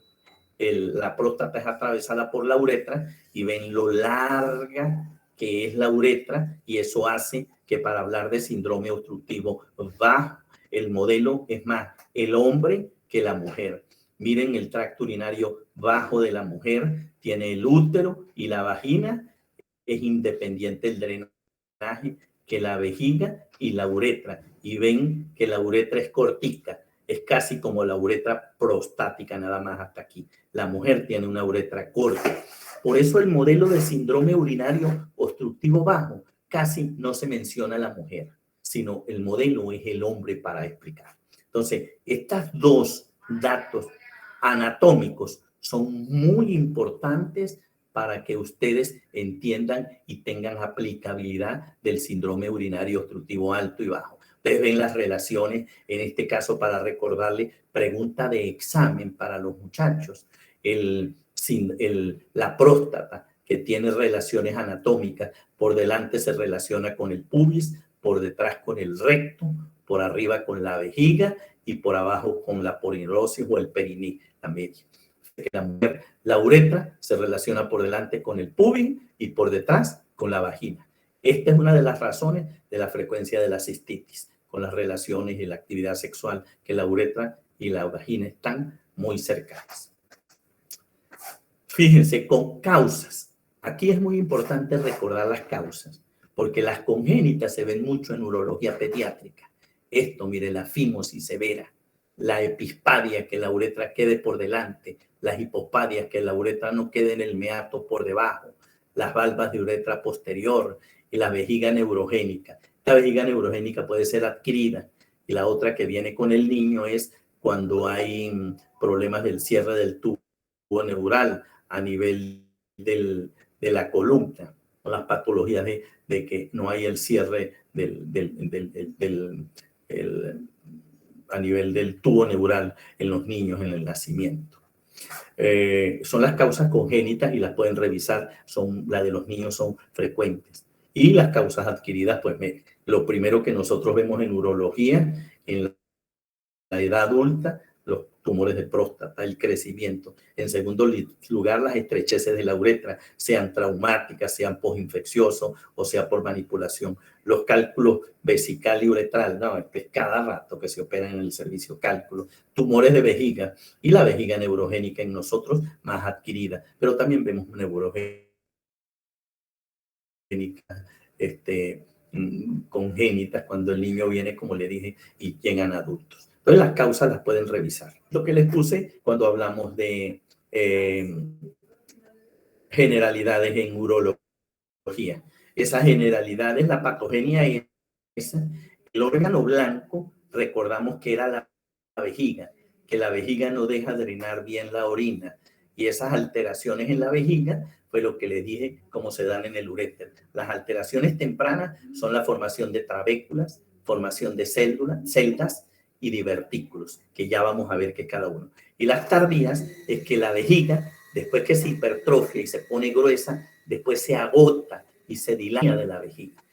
A: la próstata es atravesada por la uretra, y ven lo larga que es la uretra, y eso hace que para hablar de síndrome obstructivo bajo, el modelo es más el hombre que la mujer. Miren, el tracto urinario bajo de la mujer tiene el útero y la vagina, es independiente el drenaje que la vejiga y la uretra, y ven que la uretra es cortica, es casi como la uretra prostática, nada más hasta aquí. La mujer tiene una uretra corta. Por eso el modelo de síndrome urinario obstructivo bajo casi no se menciona a la mujer, sino el modelo es el hombre para explicar. Entonces, estos 2 datos anatómicos son muy importantes para que ustedes entiendan y tengan aplicabilidad del síndrome urinario obstructivo alto y bajo. Ustedes ven las relaciones, en este caso para recordarle, pregunta de examen para los muchachos, la próstata, que tiene relaciones anatómicas, por delante se relaciona con el pubis, por detrás con el recto, por arriba con la vejiga y por abajo con la polinerosis o el periné, la media. La mujer, la uretra se relaciona por delante con el pubis y por detrás con la vagina. Esta es una de las razones de la frecuencia de la cistitis, con las relaciones y la actividad sexual, que la uretra y la vagina están muy cercanas. Fíjense, con causas. Aquí es muy importante recordar las causas, porque las congénitas se ven mucho en urología pediátrica. Esto, mire, la fimosis severa, la epispadia, que la uretra quede por delante, las hipospadias, que la uretra no quede en el meato por debajo, las valvas de uretra posterior y la vejiga neurogénica. La vejiga neurogénica puede ser adquirida, y la otra que viene con el niño es cuando hay problemas del cierre del tubo neural a nivel de la columna, o las patologías de que no hay el cierre a nivel del tubo neural en los niños en el nacimiento. Son las causas congénitas y las pueden revisar, la de los niños son frecuentes. Y las causas adquiridas, pues lo primero que nosotros vemos en urología, en la edad adulta, los tumores de próstata, el crecimiento. En segundo lugar, las estrecheces de la uretra, sean traumáticas, sean postinfecciosos o sea por manipulación. Los cálculos vesical y uretral, no, es cada rato que se operan en el servicio cálculos. Tumores de vejiga y la vejiga neurogénica en nosotros más adquirida, pero también vemos neurogénica congénitas cuando el niño viene, como le dije, y llegan adultos. Entonces las causas las pueden revisar. Lo que les puse cuando hablamos de generalidades en urología. Esas generalidades, la patogenia es el órgano blanco, recordamos que era la vejiga, que la vejiga no deja drenar bien la orina. Y esas alteraciones en la vejiga fue lo que les dije, cómo se dan en el uréter. Las alteraciones tempranas son la formación de trabéculas, formación de celdas y divertículos, que ya vamos a ver que cada uno. Y las tardías es que la vejiga, después que se hipertrofia y se pone gruesa, después se agota y se dilata de la vejiga.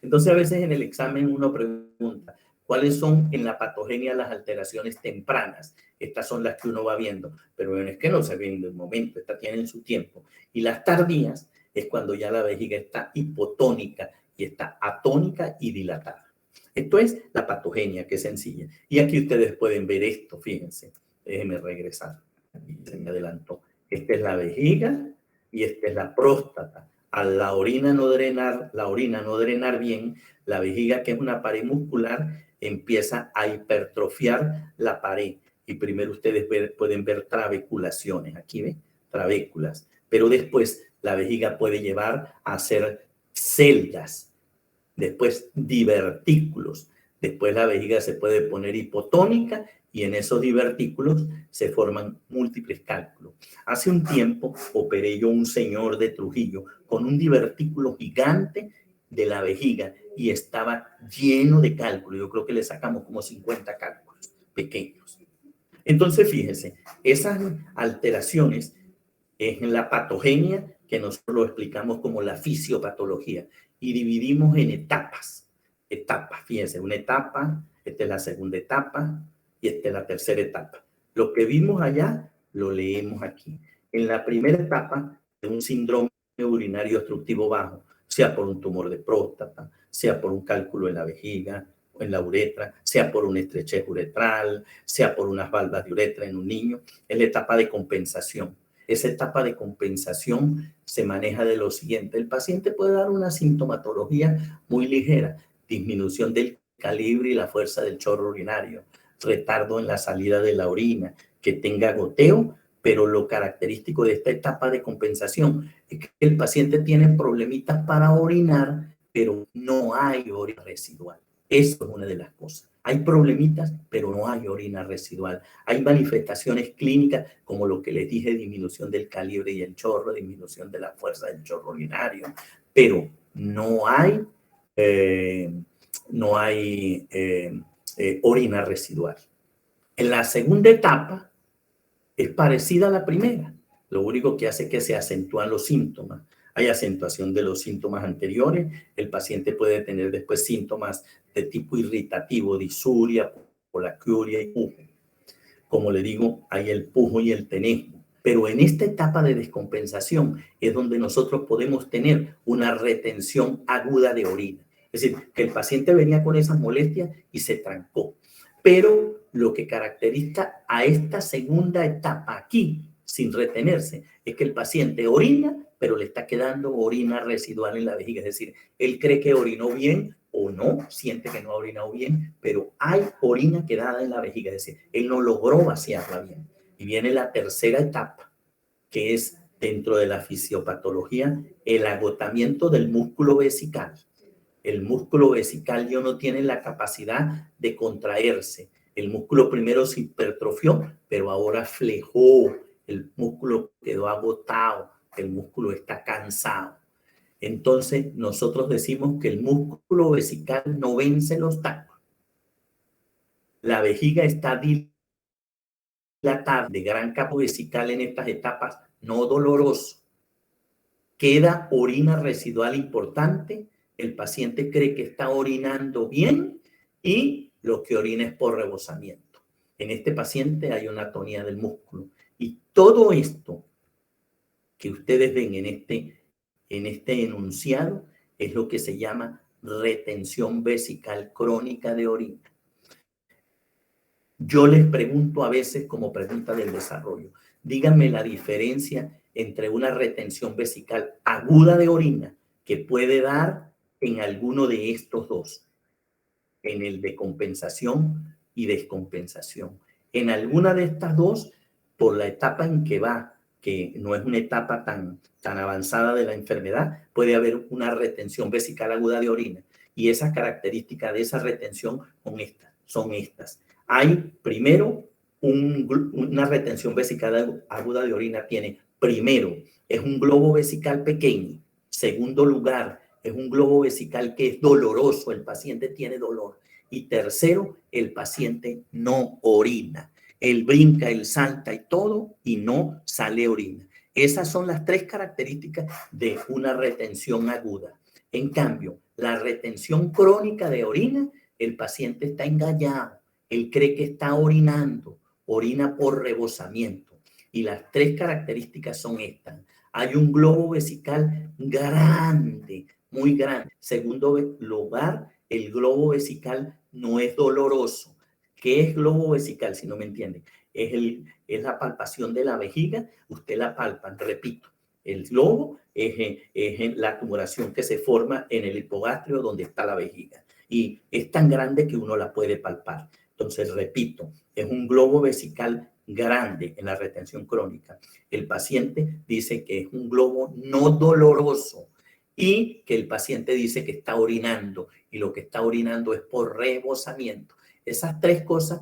A: Entonces a veces en el examen uno pregunta, ¿cuáles son en la patogenia las alteraciones tempranas? Estas son las que uno va viendo, pero bueno, es que no se ven en el momento, estas tienen su tiempo. Y las tardías es cuando ya la vejiga está hipotónica y está atónica y dilatada. Esto es la patogenia, que es sencilla. Y aquí ustedes pueden ver esto, fíjense. Déjenme regresar. Aquí se me adelantó. Esta es la vejiga y esta es la próstata. A la orina no drenar bien, la vejiga, que es una pared muscular, empieza a hipertrofiar la pared. Y primero ustedes pueden ver trabeculaciones. Aquí ven, trabéculas. Pero después la vejiga puede llevar a hacer celdas. Después divertículos, después la vejiga se puede poner hipotónica y en esos divertículos se forman múltiples cálculos. Hace un tiempo operé yo un señor de Trujillo con un divertículo gigante de la vejiga y estaba lleno de cálculos. Yo creo que le sacamos como 50 cálculos pequeños. Entonces, fíjense, esas alteraciones en la patogenia, que nosotros lo explicamos como la fisiopatología, y dividimos en etapas. Fíjense, una etapa, esta es la segunda etapa y esta es la tercera etapa. Lo que vimos allá, lo leemos aquí. En la primera etapa de un síndrome urinario obstructivo bajo, sea por un tumor de próstata, sea por un cálculo en la vejiga o en la uretra, sea por una estrechez uretral, sea por unas valvas de uretra en un niño, es la etapa de compensación. Esa etapa de compensación se maneja de lo siguiente. El paciente puede dar una sintomatología muy ligera, disminución del calibre y la fuerza del chorro urinario, retardo en la salida de la orina, que tenga goteo, pero lo característico de esta etapa de compensación es que el paciente tiene problemitas para orinar, pero no hay orina residual. Eso es una de las cosas. Hay problemitas, pero no hay orina residual. Hay manifestaciones clínicas como lo que les dije, disminución del calibre y el chorro, disminución de la fuerza del chorro urinario, pero no hay orina residual. En la segunda etapa es parecida a la primera. Lo único que hace es que se acentúan los síntomas. Hay acentuación de los síntomas anteriores. El paciente puede tener después síntomas de tipo irritativo, disuria, polaquiuria y pujo. Como le digo, hay el pujo y el tenesmo. Pero en esta etapa de descompensación es donde nosotros podemos tener una retención aguda de orina. Es decir, que el paciente venía con esas molestias y se trancó. Pero lo que caracteriza a esta segunda etapa aquí, sin retenerse, es que el paciente orina, pero le está quedando orina residual en la vejiga. Es decir, él cree que orinó bien o no, siente que no ha orinado bien, pero hay orina quedada en la vejiga. Es decir, él no logró vaciarla bien. Y viene la tercera etapa, que es dentro de la fisiopatología, el agotamiento del músculo vesical. El músculo vesical ya no tiene la capacidad de contraerse. El músculo primero se hipertrofió, pero ahora flejó. El músculo quedó agotado. El músculo está cansado. Entonces, nosotros decimos que el músculo vesical no vence el obstáculo. La vejiga está dilatada, de gran campo vesical en estas etapas, no doloroso. Queda orina residual importante. El paciente cree que está orinando bien y lo que orina es por rebosamiento. En este paciente hay una atonía del músculo. Y todo esto que ustedes ven en este enunciado es lo que se llama retención vesical crónica de orina. Yo les pregunto a veces como pregunta del desarrollo, díganme la diferencia entre una retención vesical aguda de orina que puede dar en alguno de estos dos, en el de compensación y descompensación. En alguna de estas dos, por la etapa en que va, que no es una etapa tan avanzada de la enfermedad, puede haber una retención vesical aguda de orina. Y esas características de esa retención son estas. Hay primero una retención vesical aguda de orina tiene, primero, es un globo vesical pequeño. Segundo lugar, es un globo vesical que es doloroso, el paciente tiene dolor. Y tercero, el paciente no orina. Él brinca, él salta y todo y no sale orina. Esas son las tres características de una retención aguda. En cambio, la retención crónica de orina, el paciente está engañado, él cree que está orinando, orina por rebosamiento. Y las tres características son estas. Hay un globo vesical grande, muy grande. Segundo lugar, el globo vesical no es doloroso. ¿Qué es globo vesical? Si no me entienden. Es la palpación de la vejiga. Usted la palpa, repito. El globo es la tumoración que se forma en el hipogastrio donde está la vejiga. Y es tan grande que uno la puede palpar. Entonces, repito, es un globo vesical grande en la retención crónica. El paciente dice que es un globo no doloroso y que el paciente dice que está orinando y lo que está orinando es por rebosamiento. Esas tres cosas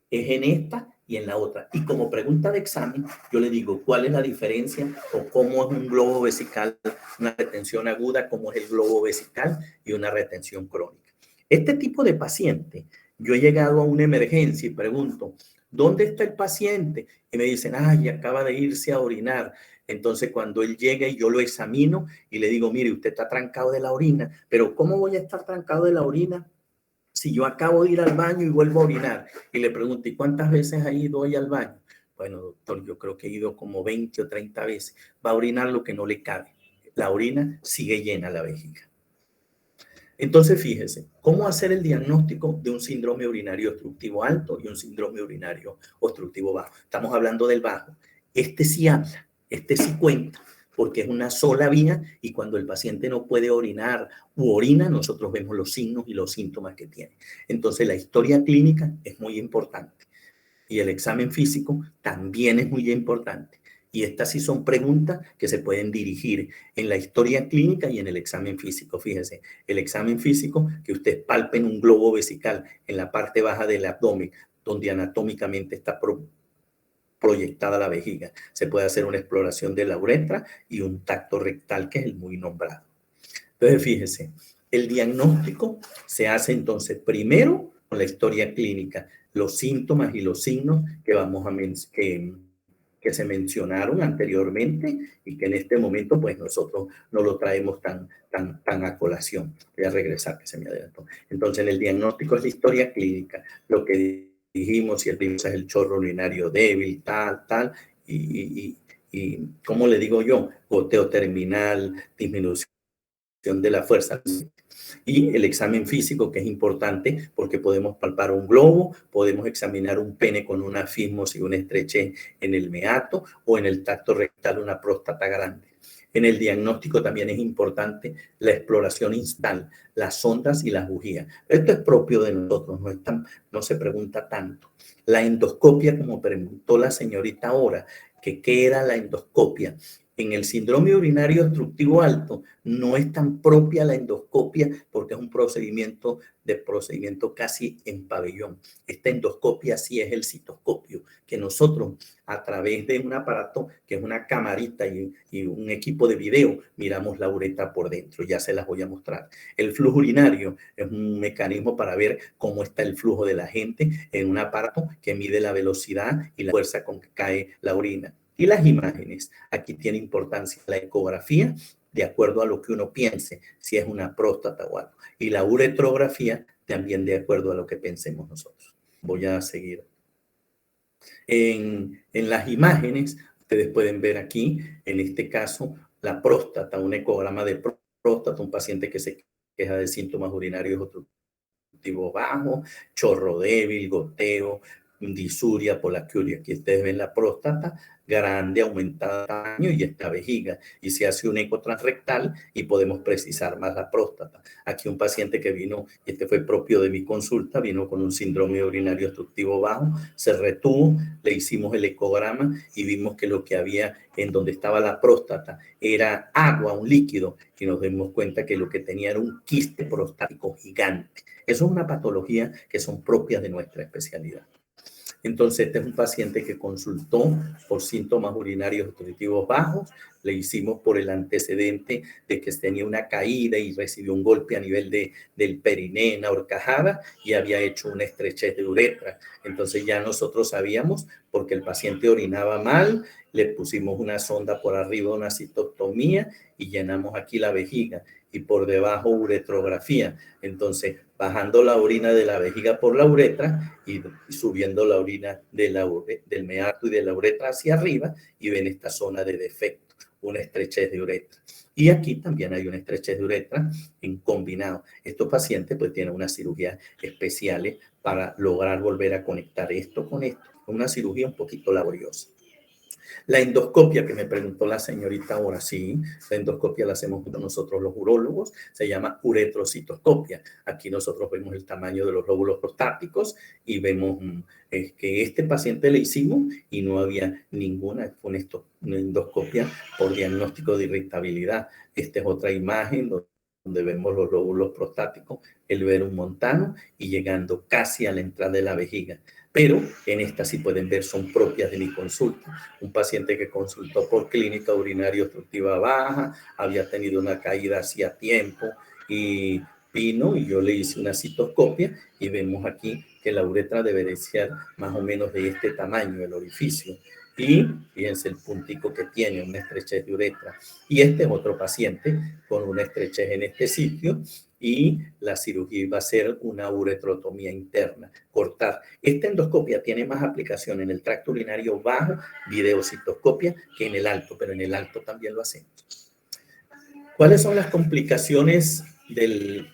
A: es en esta y en la otra. Y como pregunta de examen, yo le digo cuál es la diferencia o cómo es un globo vesical, una retención aguda, cómo es el globo vesical y una retención crónica. Este tipo de paciente, yo he llegado a una emergencia y pregunto, ¿dónde está el paciente? Y me dicen, ay, acaba de irse a orinar. Entonces, cuando él llega y yo lo examino y le digo, mire, usted está trancado de la orina, pero ¿cómo voy a estar trancado de la orina si yo acabo de ir al baño y vuelvo a orinar? Y le pregunto, ¿y cuántas veces ha ido hoy al baño? Bueno, doctor, yo creo que he ido como 20 o 30 veces. Va a orinar lo que no le cabe. La orina sigue llena la vejiga. Entonces, fíjese, ¿cómo hacer el diagnóstico de un síndrome urinario obstructivo alto y un síndrome urinario obstructivo bajo? Estamos hablando del bajo. Este sí habla, este sí cuenta, porque es una sola vía y cuando el paciente no puede orinar u orina, nosotros vemos los signos y los síntomas que tiene. Entonces, la historia clínica es muy importante y el examen físico también es muy importante. Y estas sí son preguntas que se pueden dirigir en la historia clínica y en el examen físico. Fíjese, el examen físico, que usted palpe en un globo vesical en la parte baja del abdomen, donde anatómicamente está proyectada la vejiga. Se puede hacer una exploración de la uretra y un tacto rectal, que es el muy nombrado. Entonces, fíjese, el diagnóstico se hace entonces primero con la historia clínica, los síntomas y los signos que vamos a que se mencionaron anteriormente y que en este momento pues nosotros no lo traemos tan a colación. Voy a regresar, que se me adelantó. Entonces, en el diagnóstico es la historia clínica, lo que dijimos, si es el chorro urinario débil, tal, y ¿cómo le digo yo? Goteo terminal, disminución de la fuerza. Y el examen físico, que es importante porque podemos palpar un globo, podemos examinar un pene con una fismos y una estrechez en el meato o en el tacto rectal una próstata grande. En el diagnóstico también es importante la exploración instal, las sondas y las bujías. Esto es propio de nosotros, no se pregunta tanto. La endoscopia, como preguntó la señorita ahora, que qué era la endoscopia. En el síndrome urinario obstructivo alto no es tan propia la endoscopia porque es un procedimiento casi en pabellón. Esta endoscopia sí es el citoscopio, que nosotros a través de un aparato que es una camarita y un equipo de video miramos la uretra por dentro. Ya se las voy a mostrar. El flujo urinario es un mecanismo para ver cómo está el flujo de la gente en un aparato que mide la velocidad y la fuerza con que cae la orina. Y las imágenes, aquí tiene importancia la ecografía, de acuerdo a lo que uno piense, si es una próstata o algo. Y la uretrografía, también de acuerdo a lo que pensemos nosotros. Voy a seguir. En las imágenes, ustedes pueden ver aquí, en este caso, la próstata, un ecograma de próstata, un paciente que se queja de síntomas urinarios obstructivos bajos, chorro débil, goteo, disuria, polaquiuria. Aquí ustedes ven la próstata grande, aumentada de tamaño y esta vejiga. Y se hace un eco transrectal y podemos precisar más la próstata. Aquí un paciente que vino, este fue propio de mi consulta, vino con un síndrome urinario obstructivo bajo, se retuvo, le hicimos el ecograma y vimos que lo que había en donde estaba la próstata era agua, un líquido, y nos dimos cuenta que lo que tenía era un quiste prostático gigante. Eso es una patología que son propias de nuestra especialidad. Entonces, este es un paciente que consultó por síntomas urinarios obstructivos bajos. Le hicimos por el antecedente de que tenía una caída y recibió un golpe a nivel del periné en la horcajada y había hecho una estrechez de uretra. Entonces ya nosotros sabíamos, porque el paciente orinaba mal, le pusimos una sonda por arriba, una cistostomía, y llenamos aquí la vejiga y por debajo uretrografía. Entonces, bajando la orina de la vejiga por la uretra y subiendo la orina del meato y de la uretra hacia arriba, y ven esta zona de defecto, una estrechez de uretra. Y aquí también hay una estrechez de uretra en combinado. Estos pacientes pues tienen unas cirugías especiales para lograr volver a conectar esto con esto. Una cirugía un poquito laboriosa. La endoscopia que me preguntó la señorita ahora, sí, la endoscopia la hacemos nosotros los urólogos, se llama uretrocitoscopia. Aquí nosotros vemos el tamaño de los lóbulos prostáticos y vemos que este paciente le hicimos y no había ninguna endoscopia por diagnóstico de irritabilidad. Esta es otra imagen donde vemos los lóbulos prostáticos, el verum montano y llegando casi a la entrada de la vejiga. Pero en esta sí pueden ver, son propias de mi consulta. Un paciente que consultó por clínica urinaria obstructiva baja, había tenido una caída hacía tiempo y vino y yo le hice una citoscopia y vemos aquí que la uretra debe ser más o menos de este tamaño, el orificio. Y fíjense el puntico que tiene, una estrechez de uretra. Y este es otro paciente con una estrechez en este sitio y la cirugía va a ser una uretrotomía interna, cortar. Esta endoscopia tiene más aplicación en el tracto urinario bajo, videocitoscopia, que en el alto, pero en el alto también lo hacemos. ¿Cuáles son las complicaciones del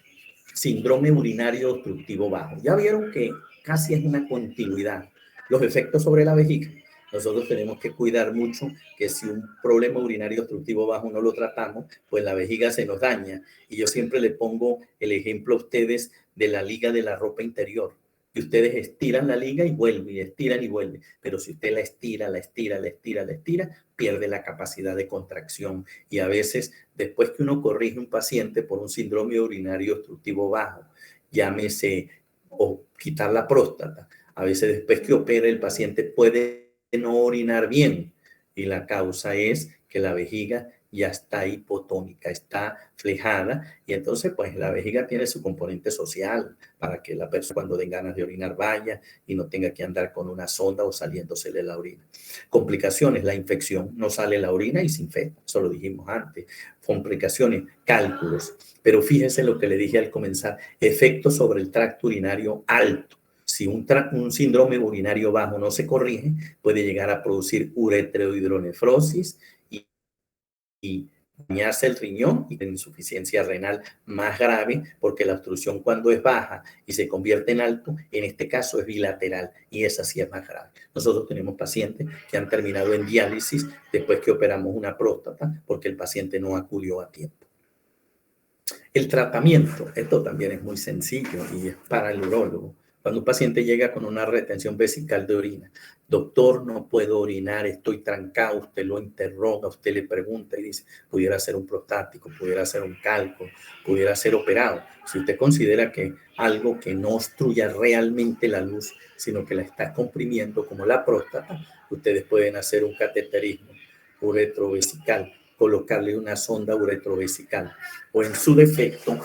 A: síndrome urinario obstructivo bajo? Ya vieron que casi es una continuidad. Los efectos sobre la vejiga. Nosotros tenemos que cuidar mucho que si un problema urinario obstructivo bajo no lo tratamos, pues la vejiga se nos daña. Y yo siempre le pongo el ejemplo a ustedes de la liga de la ropa interior. Y ustedes estiran la liga y vuelven, y estiran y vuelven. Pero si usted la estira, la estira, la estira, la estira, pierde la capacidad de contracción. Y a veces, después que uno corrige un paciente por un síndrome urinario obstructivo bajo, llámese o quitar la próstata, a veces después que opera el paciente puede no orinar bien y la causa es que la vejiga ya está hipotónica, está flejada y entonces pues la vejiga tiene su componente social para que la persona cuando den ganas de orinar vaya y no tenga que andar con una sonda o saliéndosele la orina. Complicaciones, la infección, no sale la orina y se infecta, eso lo dijimos antes. Complicaciones, cálculos, pero fíjense lo que le dije al comenzar, efectos sobre el tracto urinario alto. Si un síndrome urinario bajo no se corrige, puede llegar a producir ureterohidronefrosis y dañarse el riñón y tener insuficiencia renal más grave, porque la obstrucción cuando es baja y se convierte en alto, en este caso es bilateral y esa sí es más grave. Nosotros tenemos pacientes que han terminado en diálisis después que operamos una próstata porque el paciente no acudió a tiempo. El tratamiento, esto también es muy sencillo y es para el urólogo. Cuando un paciente llega con una retención vesical de orina, doctor, no puedo orinar, estoy trancado, usted lo interroga, usted le pregunta y dice, pudiera ser un prostático, pudiera ser un calco, pudiera ser operado. Si usted considera que algo que no obstruya realmente la luz, sino que la está comprimiendo como la próstata, ustedes pueden hacer un cateterismo uretrovesical, colocarle una sonda uretrovesical o en su defecto,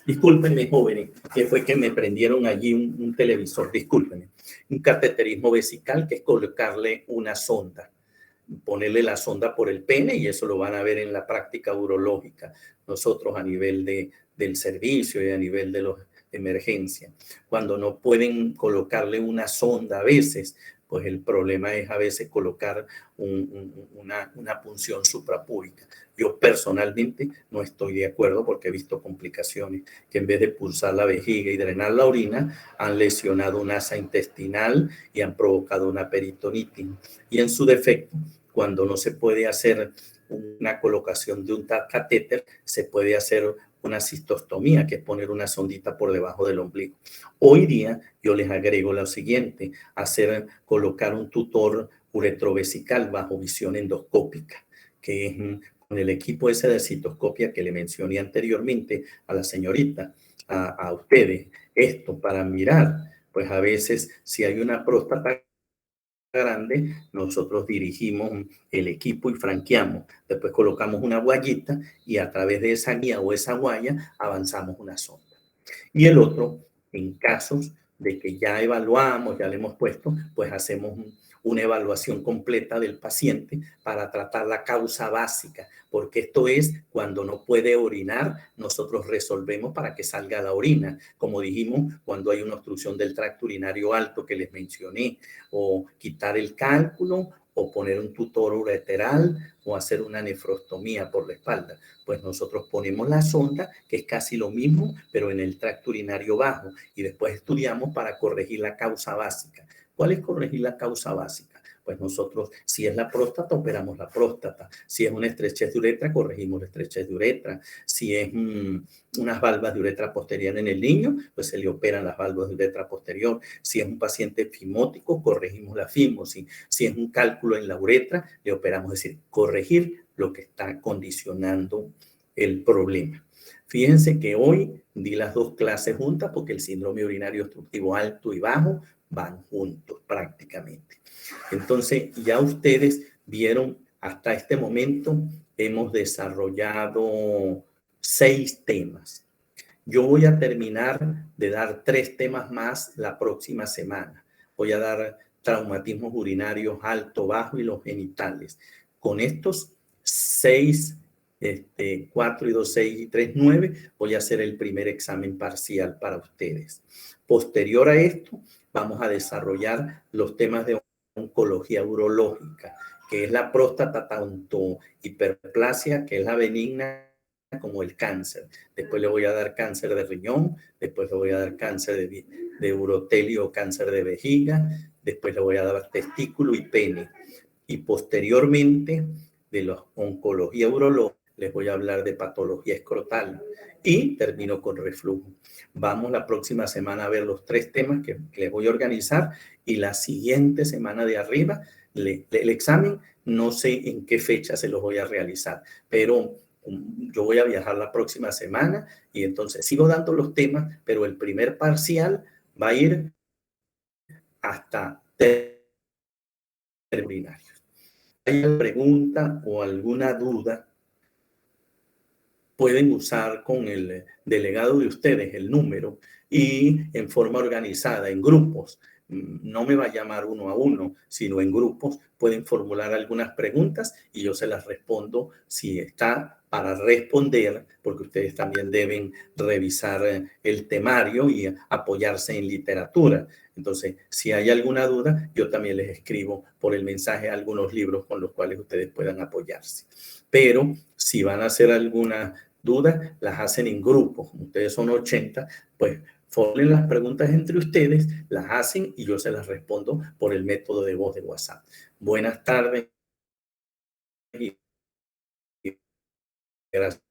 A: discúlpenme jóvenes, que fue que me prendieron allí un televisor, discúlpenme, un cateterismo vesical que es colocarle una sonda, ponerle la sonda por el pene y eso lo van a ver en la práctica urológica, nosotros a nivel del servicio y a nivel de los emergencia. Cuando no pueden colocarle una sonda a veces, pues el problema es a veces colocar una punción suprapúbica. Yo personalmente no estoy de acuerdo porque he visto complicaciones que en vez de pulsar la vejiga y drenar la orina, han lesionado un asa intestinal y han provocado una peritonitis. Y en su defecto, cuando no se puede hacer una colocación de un catéter, se puede hacer una cistostomía, que es poner una sondita por debajo del ombligo. Hoy día yo les agrego lo siguiente, colocar un tutor uretrovesical bajo visión endoscópica, que es con el equipo ese de citoscopia que le mencioné anteriormente a la señorita, a ustedes. esto para mirar. Pues a veces si hay una próstata grande, nosotros dirigimos el equipo y franqueamos. Después colocamos una guayita y a través de esa guía o esa guaya avanzamos una sonda. Y el otro, en casos de que ya evaluamos, ya le hemos puesto, pues hacemos una evaluación completa del paciente para tratar la causa básica, porque esto es cuando no puede orinar, nosotros resolvemos para que salga la orina, como dijimos, cuando hay una obstrucción del tracto urinario alto que les mencioné, o quitar el cálculo, o poner un tutor ureteral, o hacer una nefrostomía por la espalda. Pues nosotros ponemos la sonda, que es casi lo mismo, pero en el tracto urinario bajo, y después estudiamos para corregir la causa básica. ¿Cuál es corregir la causa básica? Pues nosotros, si es la próstata, operamos la próstata. Si es una estrechez de uretra, corregimos la estrechez de uretra. Si es unas valvas de uretra posterior en el niño, pues se le operan las valvas de uretra posterior. Si es un paciente fimótico, corregimos la fimosis. Si es un cálculo en la uretra, le operamos, es decir, corregir lo que está condicionando el problema. Fíjense que hoy di las dos clases juntas porque el síndrome urinario obstructivo alto y bajo van juntos prácticamente. Entonces, ya ustedes vieron, hasta este momento hemos desarrollado 6 temas. Yo voy a terminar de dar 3 temas más la próxima semana. Voy a dar traumatismos urinarios alto, bajo y los genitales. Con estos 6, 4 y 2, 6 y 3, 9, voy a hacer el primer examen parcial para ustedes. Posterior a esto, vamos a desarrollar los temas de oncología urológica, que es la próstata, tanto hiperplasia, que es la benigna, como el cáncer. Después le voy a dar cáncer de riñón, después le voy a dar cáncer de urotelio, cáncer de vejiga, después le voy a dar testículo y pene. Y posteriormente, de la oncología urológica, les voy a hablar de patología escrotal y termino con reflujo. Vamos la próxima semana a ver los 3 temas que les voy a organizar y la siguiente semana de arriba, el examen, no sé en qué fecha se los voy a realizar, pero yo voy a viajar la próxima semana y entonces sigo dando los temas, pero el primer parcial va a ir hasta urinarios. ¿Hay alguna pregunta o alguna duda? Pueden usar con el delegado de ustedes el número y en forma organizada, en grupos. No me va a llamar uno a uno, sino en grupos. Pueden formular algunas preguntas y yo se las respondo si está para responder, porque ustedes también deben revisar el temario y apoyarse en literatura. Entonces, si hay alguna duda, yo también les escribo por el mensaje algunos libros con los cuales ustedes puedan apoyarse. Pero si van a hacer alguna duda, las hacen en grupos. Ustedes son 80, pues formulen las preguntas entre ustedes, las hacen y yo se las respondo por el método de voz de WhatsApp. Buenas tardes y gracias.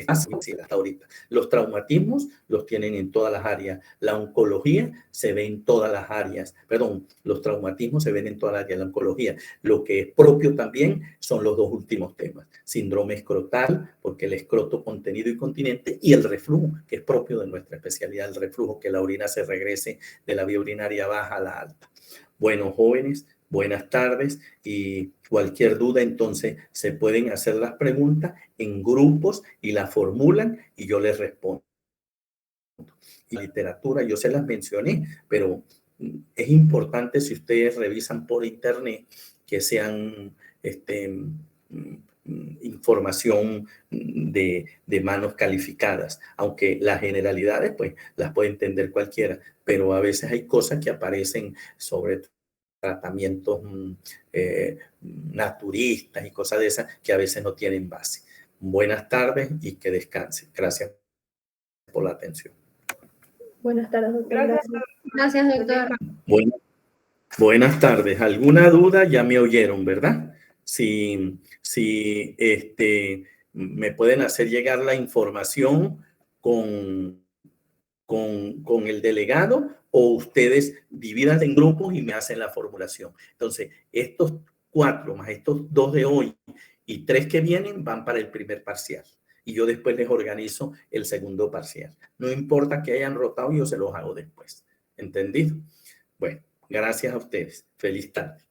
A: Hasta ahorita. Los traumatismos los tienen en todas las áreas. La oncología se ve en todas las áreas. Perdón, los traumatismos se ven en todas las áreas. La oncología, lo que es propio también son los 2 últimos temas. Síndrome escrotal, porque el escroto contenido y continente, y el reflujo, que es propio de nuestra especialidad, el reflujo, que la orina se regrese de la vía urinaria baja a la alta. Bueno, jóvenes, buenas tardes y cualquier duda entonces se pueden hacer las preguntas en grupos y las formulan y yo les respondo. Y literatura yo se las mencioné, pero es importante si ustedes revisan por internet que sean información de manos calificadas, aunque las generalidades pues las puede entender cualquiera, pero a veces hay cosas que aparecen sobre tratamientos naturistas y cosas de esas que a veces no tienen base. Buenas tardes y que descansen. Gracias por la atención.
B: Buenas tardes, doctor.
C: Gracias, doctor.
A: Buenas tardes. ¿Alguna duda? Ya me oyeron, ¿verdad? Si me pueden hacer llegar la información con el delegado o ustedes dividan en grupos y me hacen la formulación. Entonces, estos 4 más estos 2 de hoy y 3 que vienen van para el primer parcial. y yo después les organizo el segundo parcial. No importa que hayan rotado, yo se los hago después. ¿Entendido? Bueno, gracias a ustedes. Feliz tarde.